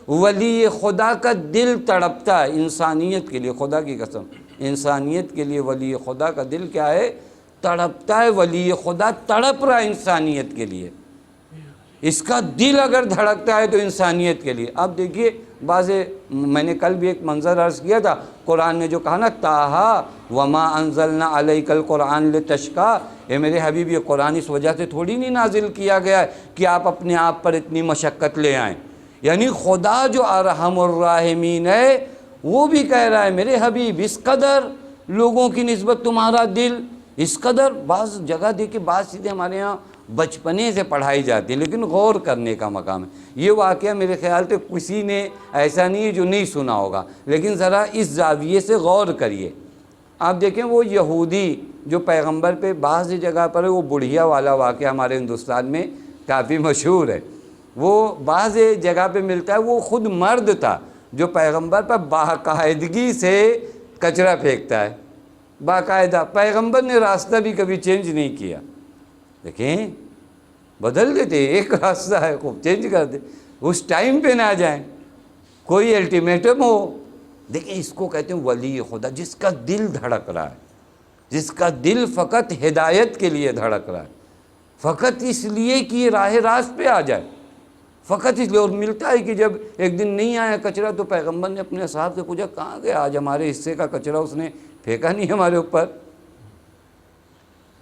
ولی خدا کا دل تڑپتا ہے. انسانیت کے لیے، خدا کی قسم، انسانیت کے لیے ولی خدا کا دل کیا ہے؟ تڑپتا ہے. ولی خدا تڑپ رہا ہے انسانیت کے لیے. اس کا دل اگر دھڑکتا ہے تو انسانیت کے لیے. اب دیکھیے میں نے کل بھی ایک منظر عرض کیا تھا، قرآن نے جو کہا نا تاہا وما انزلنا علیک القرآن لتشقی، اے میرے حبیب یہ قرآن اس وجہ سے تھوڑی نہیں نازل کیا گیا ہے کہ آپ اپنے آپ پر اتنی مشقت لے آئیں. یعنی خدا جو ارحم الراحمین ہے وہ بھی کہہ رہا ہے میرے حبیب اس قدر لوگوں کی نسبت تمہارا دل، اس قدر. بعض جگہ دیکھیں بعض چیزیں ہمارے یہاں بچپنے سے پڑھائی جاتی ہیں لیکن غور کرنے کا مقام ہے. یہ واقعہ میرے خیال سے کسی نے ایسا نہیں ہے جو نہیں سنا ہوگا، لیکن ذرا اس زاویے سے غور کریے. آپ دیکھیں وہ یہودی جو پیغمبر پہ بعض جگہ پر ہے، وہ بڑھیا والا واقعہ ہمارے ہندوستان میں کافی مشہور ہے. وہ بعض جگہ پہ ملتا ہے، وہ خود مرد تھا جو پیغمبر پر باقاعدگی سے کچرا پھینکتا ہے. باقاعدہ پیغمبر نے راستہ بھی کبھی چینج نہیں کیا. دیکھیں بدل دیتے، ایک راستہ ہے خوب چینج کر دے، اس ٹائم پہ نہ جائیں، کوئی الٹیمیٹم ہو. دیکھیں اس کو کہتے ہیں ولی خدا، جس کا دل دھڑک رہا ہے، جس کا دل فقط ہدایت کے لیے دھڑک رہا ہے، فقط اس لیے کہ یہ راہ راست پہ آ جائے، فقط اس لیے. اور ملتا ہے کہ جب ایک دن نہیں آیا کچرا تو پیغمبر نے اپنے صاحب سے پوچھا کہاں گیا آج ہمارے حصے کا کچرا، اس نے پھینکا نہیں ہمارے اوپر.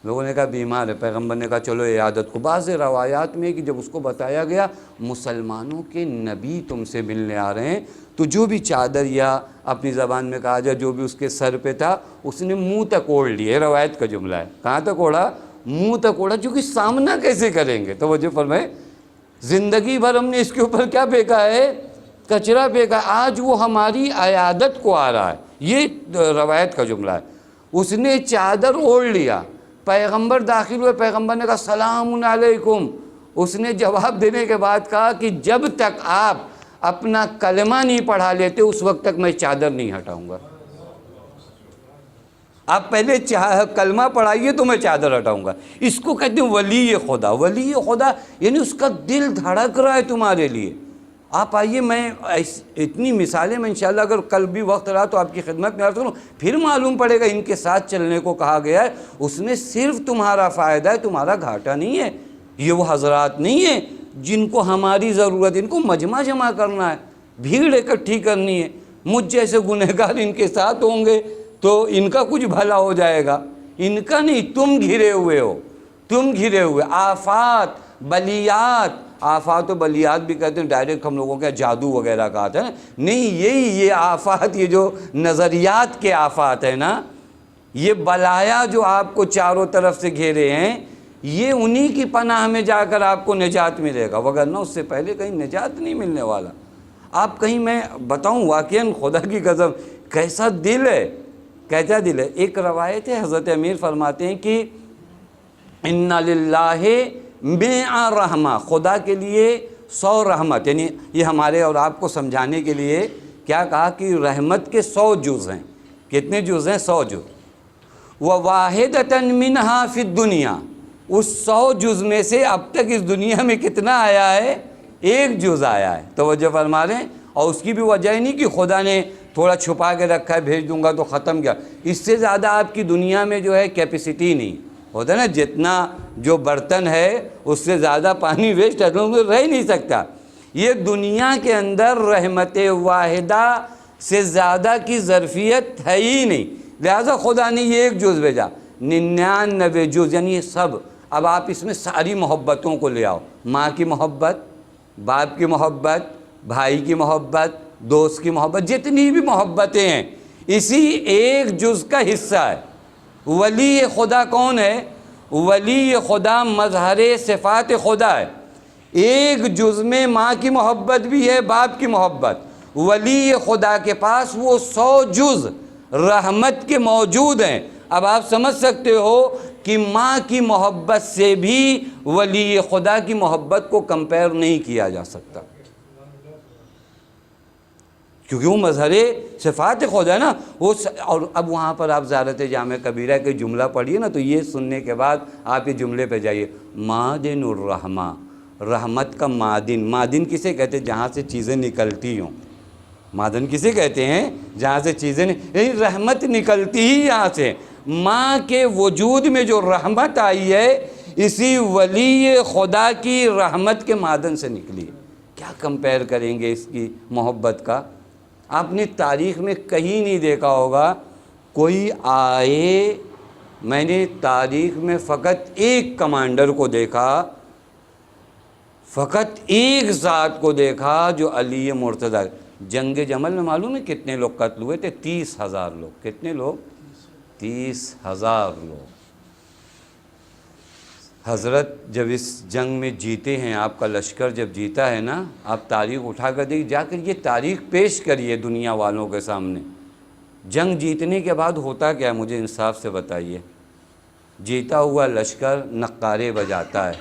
لوگوں نے کہا بیمار ہے. پیغمبر نے کہا چلو عیادت کو. بعض روایات میں کہ جب اس کو بتایا گیا مسلمانوں کے نبی تم سے ملنے آ رہے ہیں، تو جو بھی چادر یا اپنی زبان میں کہا جائے جو بھی اس کے سر پہ تھا اس نے منہ تک اوڑھ لیے. روایت کا جملہ ہے. کہاں تک اوڑھا؟ منہ تک اوڑھا. چونکہ سامنا کیسے کریں گے؟ توجہ فرمائے، زندگی بھر ہم نے اس کے اوپر کیا پھینکا ہے؟ کچرا پھینکا. آج وہ ہماری عیادت کو آ رہا ہے. یہ روایت کا جملہ ہے. اس نے چادر اوڑھ لیا، پیغمبر داخل ہوئے، پیغمبر نے کہا سلام علیکم. اس نے جواب دینے کے بعد کہا کہ جب تک آپ اپنا کلمہ نہیں پڑھا لیتے اس وقت تک میں چادر نہیں ہٹاؤں گا. آپ پہلے کلمہ پڑھائیے تو میں چادر ہٹاؤں گا. اس کو کہتے ہیں ولی خدا. ولی خدا یعنی اس کا دل دھڑک رہا ہے تمہارے لیے. آپ آئیے، میں اتنی مثالیں میں انشاءاللہ اگر کل بھی وقت رہا تو آپ کی خدمت میں عرض کروں، پھر معلوم پڑے گا ان کے ساتھ چلنے کو کہا گیا ہے. اس نے صرف تمہارا فائدہ ہے، تمہارا گھاٹا نہیں ہے. یہ وہ حضرات نہیں ہیں جن کو ہماری ضرورت، ان کو مجمع جمع کرنا ہے، بھیڑ اکٹھی کرنی ہے. مجھ جیسے گنہگار ان کے ساتھ ہوں گے تو ان کا کچھ بھلا ہو جائے گا. ان کا نہیں، تم گھرے ہوئے ہو، تم گھرے ہوئے. آفات، بلیات، آفات و بلیات بھی کہتے ہیں، ڈائریکٹ ہم لوگوں کا جادو وغیرہ کہتے ہیں نہیں. یہ آفات، یہ جو نظریات کے آفات ہیں نا، یہ بلایا جو آپ کو چاروں طرف سے گھیرے ہیں، یہ انہی کی پناہ میں جا کر آپ کو نجات ملے گا، وگرنہ اس سے پہلے کہیں نجات نہیں ملنے والا. آپ کہیں، میں بتاؤں واقعاً خدا کی قسم کیسا دل ہے، کیسا دل ہے. ایک روایت ہے، حضرت امیر فرماتے ہیں کہ ان للہ مئہ رحمہ، خدا کے لیے 100 رحمت. یعنی یہ ہمارے اور آپ کو سمجھانے کے لیے کیا کہا کہ رحمت کے 100 جز ہیں. کتنے جز ہیں؟ 100 جز. وَوَاحِدَةً مِّنْهَا فِي الدُّنْيَا، اس 100 جز میں سے اب تک اس دنیا میں کتنا آیا ہے؟ ایک جز آیا ہے. توجہ فرما رہے ہیں. اور اس کی بھی وجہ ہی نہیں کہ خدا نے تھوڑا چھپا کے رکھا ہے، بھیج دوں گا تو ختم کیا. اس سے زیادہ آپ کی دنیا میں جو ہے کیپیسٹی نہیں ہوتا نا، جتنا جو برتن ہے اس سے زیادہ پانی ویسٹ ہے، رہ نہیں سکتا. یہ دنیا کے اندر رحمت واحدہ سے زیادہ کی ظرفیت ہے ہی نہیں، لہذا خدا نے یہ ایک جز بھیجا. 99 جز یعنی یہ سب. اب آپ اس میں ساری محبتوں کو لے آؤ، ماں کی محبت، باپ کی محبت، بھائی کی محبت، دوست کی محبت، جتنی بھی محبتیں ہیں اسی ایک جز کا حصہ ہے. ولی خدا کون ہے؟ ولی خدا مظہر صفات خدا ہے. ایک جز میں ماں کی محبت بھی ہے، باپ کی محبت. ولی خدا کے پاس وہ 100 جز رحمت کے موجود ہیں. اب آپ سمجھ سکتے ہو کہ ماں کی محبت سے بھی ولی خدا کی محبت کو کمپیئر نہیں کیا جا سکتا، کیونکہ وہ مظہر صفات خدا ہے نا وہ. اور اب وہاں پر آپ زیارت جامع کبیرہ کے جملہ پڑھیے نا، تو یہ سننے کے بعد آپ یہ جملے پہ جائیے. معدن الرحمہ، رحمت کا معدن. معدن کسے کہتے ہیں؟ جہاں سے چیزیں نکلتی ہوں. معدن کسے کہتے ہیں؟ جہاں سے چیزیں یعنی رحمت نکلتی ہی یہاں سے. ماں کے وجود میں جو رحمت آئی ہے اسی ولی خدا کی رحمت کے معدن سے نکلی. کیا کمپیئر کریں گے اس کی محبت کا؟ آپ نے تاریخ میں کہیں نہیں دیکھا ہوگا کوئی آئے. میں نے تاریخ میں فقط ایک کمانڈر کو دیکھا، فقط ایک ذات کو دیکھا جو علی مرتضیٰ. جنگ جمل میں معلوم ہے کتنے لوگ قتل ہوئے تھے؟ 30,000 لوگ. کتنے لوگ؟ 30,000 لوگ. حضرت جب اس جنگ میں جیتے ہیں، آپ کا لشکر جب جیتا ہے نا، آپ تاریخ اٹھا کر دیکھ، جا کر یہ تاریخ پیش کریے دنیا والوں کے سامنے. جنگ جیتنے کے بعد ہوتا کیا ہے مجھے انصاف سے بتائیے. جیتا ہوا لشکر نقارے بجاتا ہے،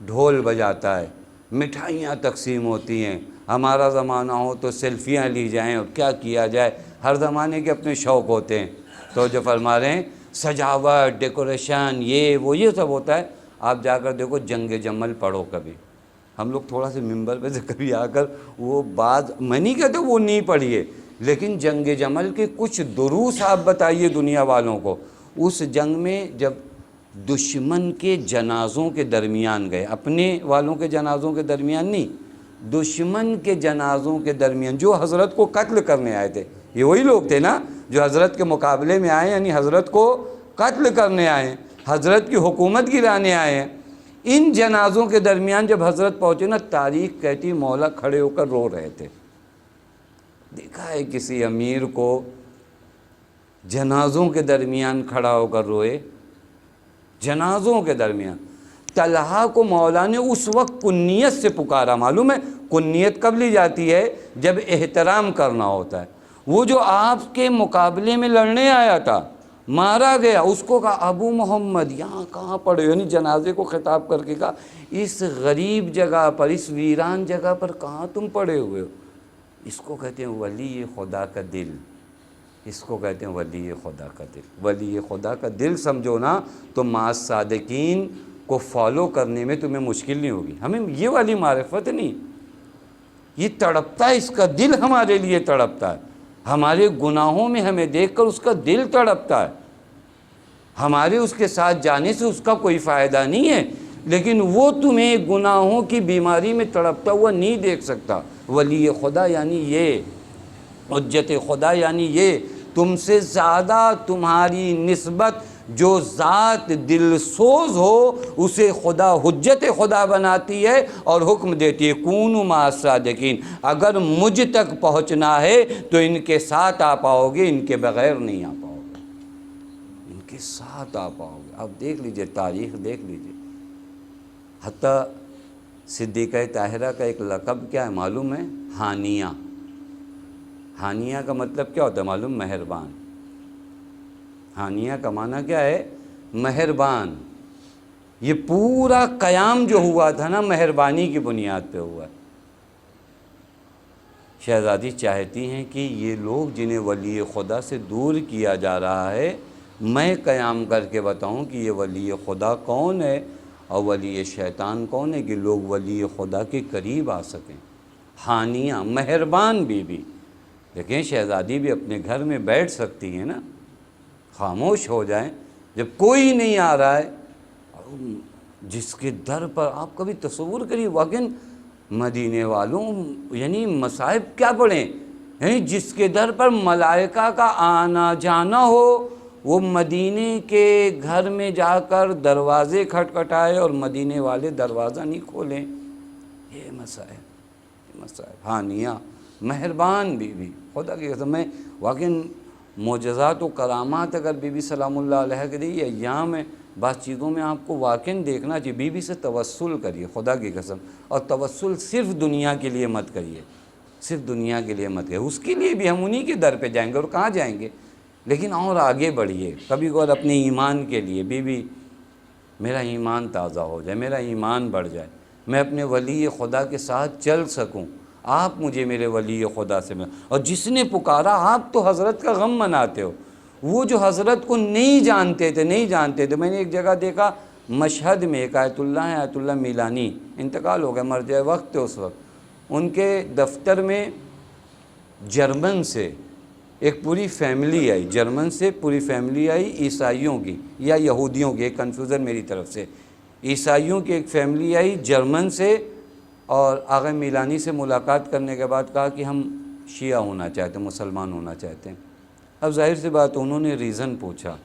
ڈھول بجاتا ہے، مٹھائیاں تقسیم ہوتی ہیں. ہمارا زمانہ ہو تو سیلفیاں لی جائیں اور کیا کیا جائے. ہر زمانے کے اپنے شوق ہوتے ہیں. تو جو فرما رہے ہیں سجاوٹ، ڈیکوریشن، یہ سب ہوتا ہے۔ آپ جا کر دیکھو جنگ جمل پڑھو کبھی، ہم لوگ تھوڑا سے ممبر پہ سے کبھی آ کر وہ بات، میں نہیں کہتا وہ نہیں پڑھیے، لیکن جنگ جمل کے کچھ دروس آپ بتائیے دنیا والوں کو۔ اس جنگ میں جب دشمن کے جنازوں کے درمیان گئے، اپنے والوں کے جنازوں کے درمیان نہیں، دشمن کے جنازوں کے درمیان، جو حضرت کو قتل کرنے آئے تھے، یہ وہی لوگ تھے نا جو حضرت کے مقابلے میں آئے، یعنی حضرت کو قتل کرنے آئے ہیں، حضرت کی حکومت گرانے آئے ہیں۔ ان جنازوں کے درمیان جب حضرت پہنچے نا، تاریخ کہتی مولا کھڑے ہو کر رو رہے تھے۔ دیکھا ہے کسی امیر کو جنازوں کے درمیان کھڑا ہو کر روئے؟ جنازوں کے درمیان طلحہ کو مولا نے اس وقت کنیت سے پکارا۔ معلوم ہے کنیت کب لی جاتی ہے؟ جب احترام کرنا ہوتا ہے۔ وہ جو آپ کے مقابلے میں لڑنے آیا تھا، مارا گیا، اس کو کہا ابو محمد یہاں کہاں پڑے ہو؟ یعنی جنازے کو خطاب کر کے کہا اس غریب جگہ پر، اس ویران جگہ پر کہاں تم پڑے ہوئے ہو؟ اس کو کہتے ہیں ولی خدا کا دل، اس کو کہتے ہیں ولی خدا کا دل۔ ولی خدا کا دل سمجھو نا تو مع صادقین کو فالو کرنے میں تمہیں مشکل نہیں ہوگی۔ ہمیں یہ والی معرفت نہیں، یہ تڑپتا ہے، اس کا دل ہمارے لیے تڑپتا ہے، ہمارے گناہوں میں ہمیں دیکھ کر اس کا دل تڑپتا ہے۔ ہمارے اس کے ساتھ جانے سے اس کا کوئی فائدہ نہیں ہے، لیکن وہ تمہیں گناہوں کی بیماری میں تڑپتا ہوا نہیں دیکھ سکتا۔ ولی خدا یعنی یہ، حجت خدا یعنی یہ، تم سے زیادہ تمہاری نسبت جو ذات دل سوز ہو اسے خدا حجت خدا بناتی ہے اور حکم دیتی ہے کونوا مع الصادقین، اگر مجھ تک پہنچنا ہے تو ان کے ساتھ آ پاؤ گے، ان کے بغیر نہیں آ پاؤ گے، ان کے ساتھ آ پاؤ گے۔ آپ دیکھ لیجئے، تاریخ دیکھ لیجئے، حتیٰ صدیقہ طاہرہ کا ایک لقب کیا ہے معلوم ہے؟ ہانیہ۔ ہانیہ کا مطلب کیا ہوتا ہے معلوم؟ مہربان۔ ہانیہ کا معنی کیا ہے؟ مہربان۔ یہ پورا قیام جو ہوا تھا نا مہربانی کی بنیاد پہ ہوا ہے۔ شہزادی چاہتی ہیں کہ یہ لوگ جنہیں ولی خدا سے دور کیا جا رہا ہے، میں قیام کر کے بتاؤں کہ یہ ولی خدا کون ہے اور ولی شیطان کون ہے، کہ لوگ ولی خدا کے قریب آ سکیں۔ ہانیہ، مہربان بیوی۔ دیکھیں شہزادی بھی اپنے گھر میں بیٹھ سکتی ہیں نا، خاموش ہو جائیں جب کوئی نہیں آ رہا ہے، جس کے در پر آپ کبھی تصور کریے، واقعاً مدینے والوں یعنی مصائب کیا پڑھیں، یعنی جس کے در پر ملائکہ کا آنا جانا ہو، وہ مدینے کے گھر میں جا کر دروازے کھٹکھٹائے اور مدینے والے دروازہ نہیں کھولیں۔ یہ مصائب۔ ہانیہ، مہربان بیوی، خدا کی قسم میں واقعاً معجزات و کرامات اگر بی بی سلام اللہ علیہ کے یہ ایام ہے، بعض چیزوں میں آپ کو واقعاً دیکھنا چاہیے۔ بی بی سے توسل کریے خدا کی قسم، اور توسل صرف دنیا کے لیے مت کریے، صرف دنیا کے لیے مت کریے، اس کے لیے بھی ہم انہی کے در پہ جائیں گے، اور کہاں جائیں گے، لیکن اور آگے بڑھیے کبھی کبھار اپنے ایمان کے لیے، بی بی میرا ایمان تازہ ہو جائے، میرا ایمان بڑھ جائے، میں اپنے ولی خدا کے ساتھ چل سکوں، آپ مجھے میرے ولی خدا سے مل۔ اور جس نے پکارا، آپ تو حضرت کا غم مناتے ہو، وہ جو حضرت کو نہیں جانتے تھے، میں نے ایک جگہ دیکھا مشہد میں، ایک آیت اللہ میلانی انتقال ہو گیا، مرجع وقت تھے اس وقت، ان کے دفتر میں جرمن سے ایک پوری فیملی آئی، جرمن سے پوری فیملی آئی عیسائیوں کی یا یہودیوں کی، ایک کنفیوژن میری طرف سے، عیسائیوں کی ایک فیملی آئی جرمن سے، اور آغا میلانی سے ملاقات کرنے کے بعد کہا کہ ہم شیعہ ہونا چاہتے ہیں، مسلمان ہونا چاہتے ہیں۔ اب ظاہر سی بات انہوں نے ریزن پوچھا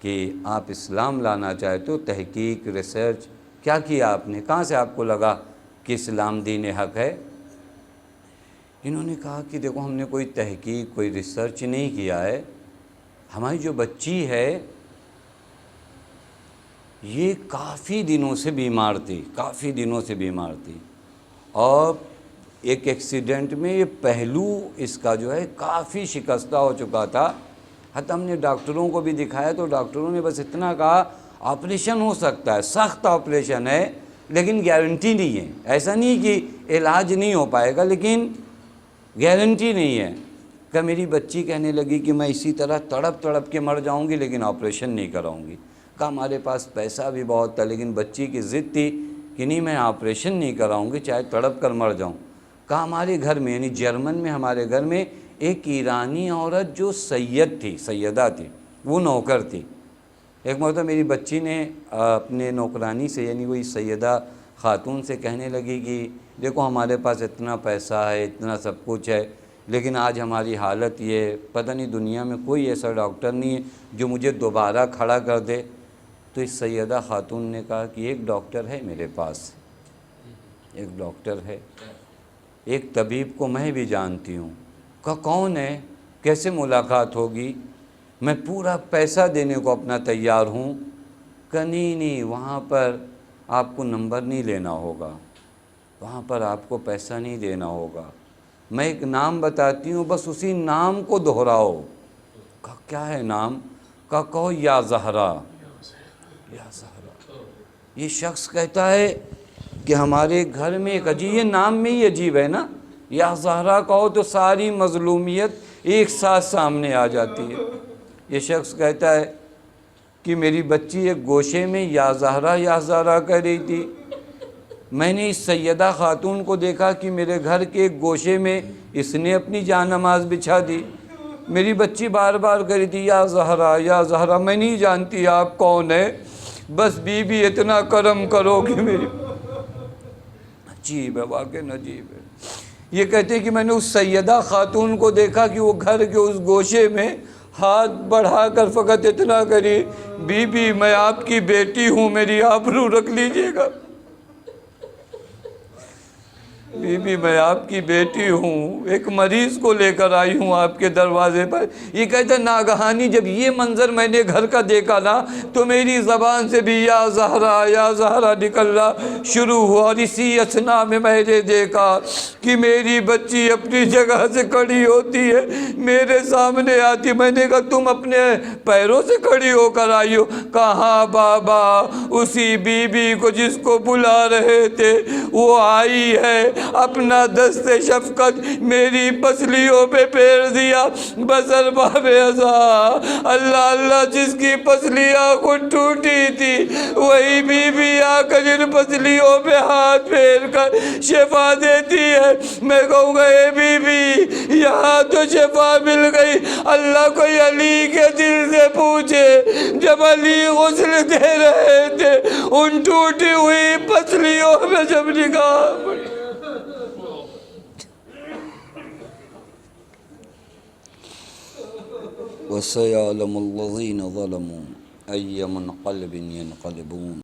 کہ آپ اسلام لانا چاہتے ہو، تحقیق ریسرچ کیا کیا آپ نے، کہاں سے آپ کو لگا کہ اسلام دین حق ہے؟ انہوں نے کہا کہ دیکھو ہم نے کوئی تحقیق کوئی ریسرچ نہیں کیا ہے، ہماری جو بچی ہے یہ کافی دنوں سے بیمار تھی، اور ایک ایکسیڈنٹ میں یہ پہلو اس کا جو ہے کافی شکستہ ہو چکا تھا، حتیٰ ہم نے ڈاکٹروں کو بھی دکھایا تو ڈاکٹروں نے بس اتنا کہا آپریشن ہو سکتا ہے، سخت آپریشن ہے لیکن گارنٹی نہیں ہے، ایسا نہیں کہ علاج نہیں ہو پائے گا لیکن گارنٹی نہیں ہے۔ کہ میری بچی کہنے لگی کہ میں اسی طرح تڑپ تڑپ کے مر جاؤں گی لیکن آپریشن نہیں کراؤں گی۔ کہا ہمارے پاس پیسہ بھی بہت تھا لیکن بچی کی ضد تھی کہ نہیں میں آپریشن نہیں کراؤں گی چاہے تڑپ کر مر جاؤں۔ کہا ہمارے گھر میں یعنی جرمن میں ہمارے گھر میں ایک ایرانی عورت جو سید تھی، سیدہ تھی، وہ نوکر تھی۔ ایک مرتبہ میری بچی نے اپنے نوکرانی سے یعنی وہی سیدہ خاتون سے کہنے لگی کہ دیکھو ہمارے پاس اتنا پیسہ ہے، اتنا سب کچھ ہے، لیکن آج ہماری حالت یہ پتہ نہیں دنیا میں کوئی ایسا ڈاکٹر نہیں ہے جو مجھے دوبارہ کھڑا کر دے۔ تو اس سیدہ خاتون نے کہا کہ ایک ڈاکٹر ہے میرے پاس، ایک ڈاکٹر ہے، ایک طبیب کو میں بھی جانتی ہوں۔ کہا کون ہے، کیسے ملاقات ہوگی، میں پورا پیسہ دینے کو اپنا تیار ہوں۔ کہ نہیں وہاں پر آپ کو نمبر نہیں لینا ہوگا، وہاں پر آپ کو پیسہ نہیں دینا ہوگا، میں ایک نام بتاتی ہوں بس اسی نام کو دہراؤ۔ کہا کیا ہے نام؟ کہا کہو یا زہرا، یا زہرا۔ یہ شخص کہتا ہے کہ ہمارے گھر میں ایک عجیب، یہ نام میں ہی عجیب ہے نا، یا زہرا کہو تو ساری مظلومیت ایک ساتھ سامنے آ جاتی ہے۔ یہ شخص کہتا ہے کہ میری بچی ایک گوشے میں یا زہرا کہہ رہی تھی، میں نے اس سیدہ خاتون کو دیکھا کہ میرے گھر کے ایک گوشے میں اس نے اپنی جان نماز بچھا دی۔ میری بچی بار بار کہہ رہی تھی یا زہرا یا زہرا، میں نہیں جانتی آپ کون ہے، بس بی بی اتنا کرم کرو کہ میری۔ عجیب ہے، واقعی عجیب ہے۔ یہ کہتے ہیں کہ میں نے اس سیدہ خاتون کو دیکھا کہ وہ گھر کے اس گوشے میں ہاتھ بڑھا کر فقط اتنا کری، بی بی میں آپ کی بیٹی ہوں، میری آبرو رکھ لیجئے گا، بی بی میں آپ کی بیٹی ہوں، ایک مریض کو لے کر آئی ہوں آپ کے دروازے پر۔ یہ کہتا ہے ناگہانی جب یہ منظر میں نے گھر کا دیکھا نا تو میری زبان سے بھی یا زہرا نکلنا شروع ہوا، اور اسی اثنا میں نے دیکھا کہ میری بچی اپنی جگہ سے کھڑی ہوتی ہے، میرے سامنے آتی۔ میں نے کہا تم اپنے پیروں سے کھڑی ہو کر آئی ہو؟ کہاں بابا، اسی بی بی کو جس کو بلا رہے تھے وہ آئی ہے، اپنا دست شفقت میری پسلیوں پہ پھیر دیا، بسر باب ازا۔ اللہ اللہ، جس کی پسلیاں خود ٹوٹی تھی وہی بی بی آ کر ان پسلیوں پہ ہاتھ پھیر کر شفا دیتی ہے۔ میں کہوں گا اے بی بی یہاں تو شفا مل گئی، اللہ کوئی علی کے دل سے پوچھے جب علی غسل دے رہے تھے ان ٹوٹی ہوئی پسلیوں میں جب نگاہ پڑی۔ وَسَيَعْلَمُ الَّذِينَ ظَلَمُوا أَيَّ مُنْقَلِبٍ يَنْقَلِبُونَ۔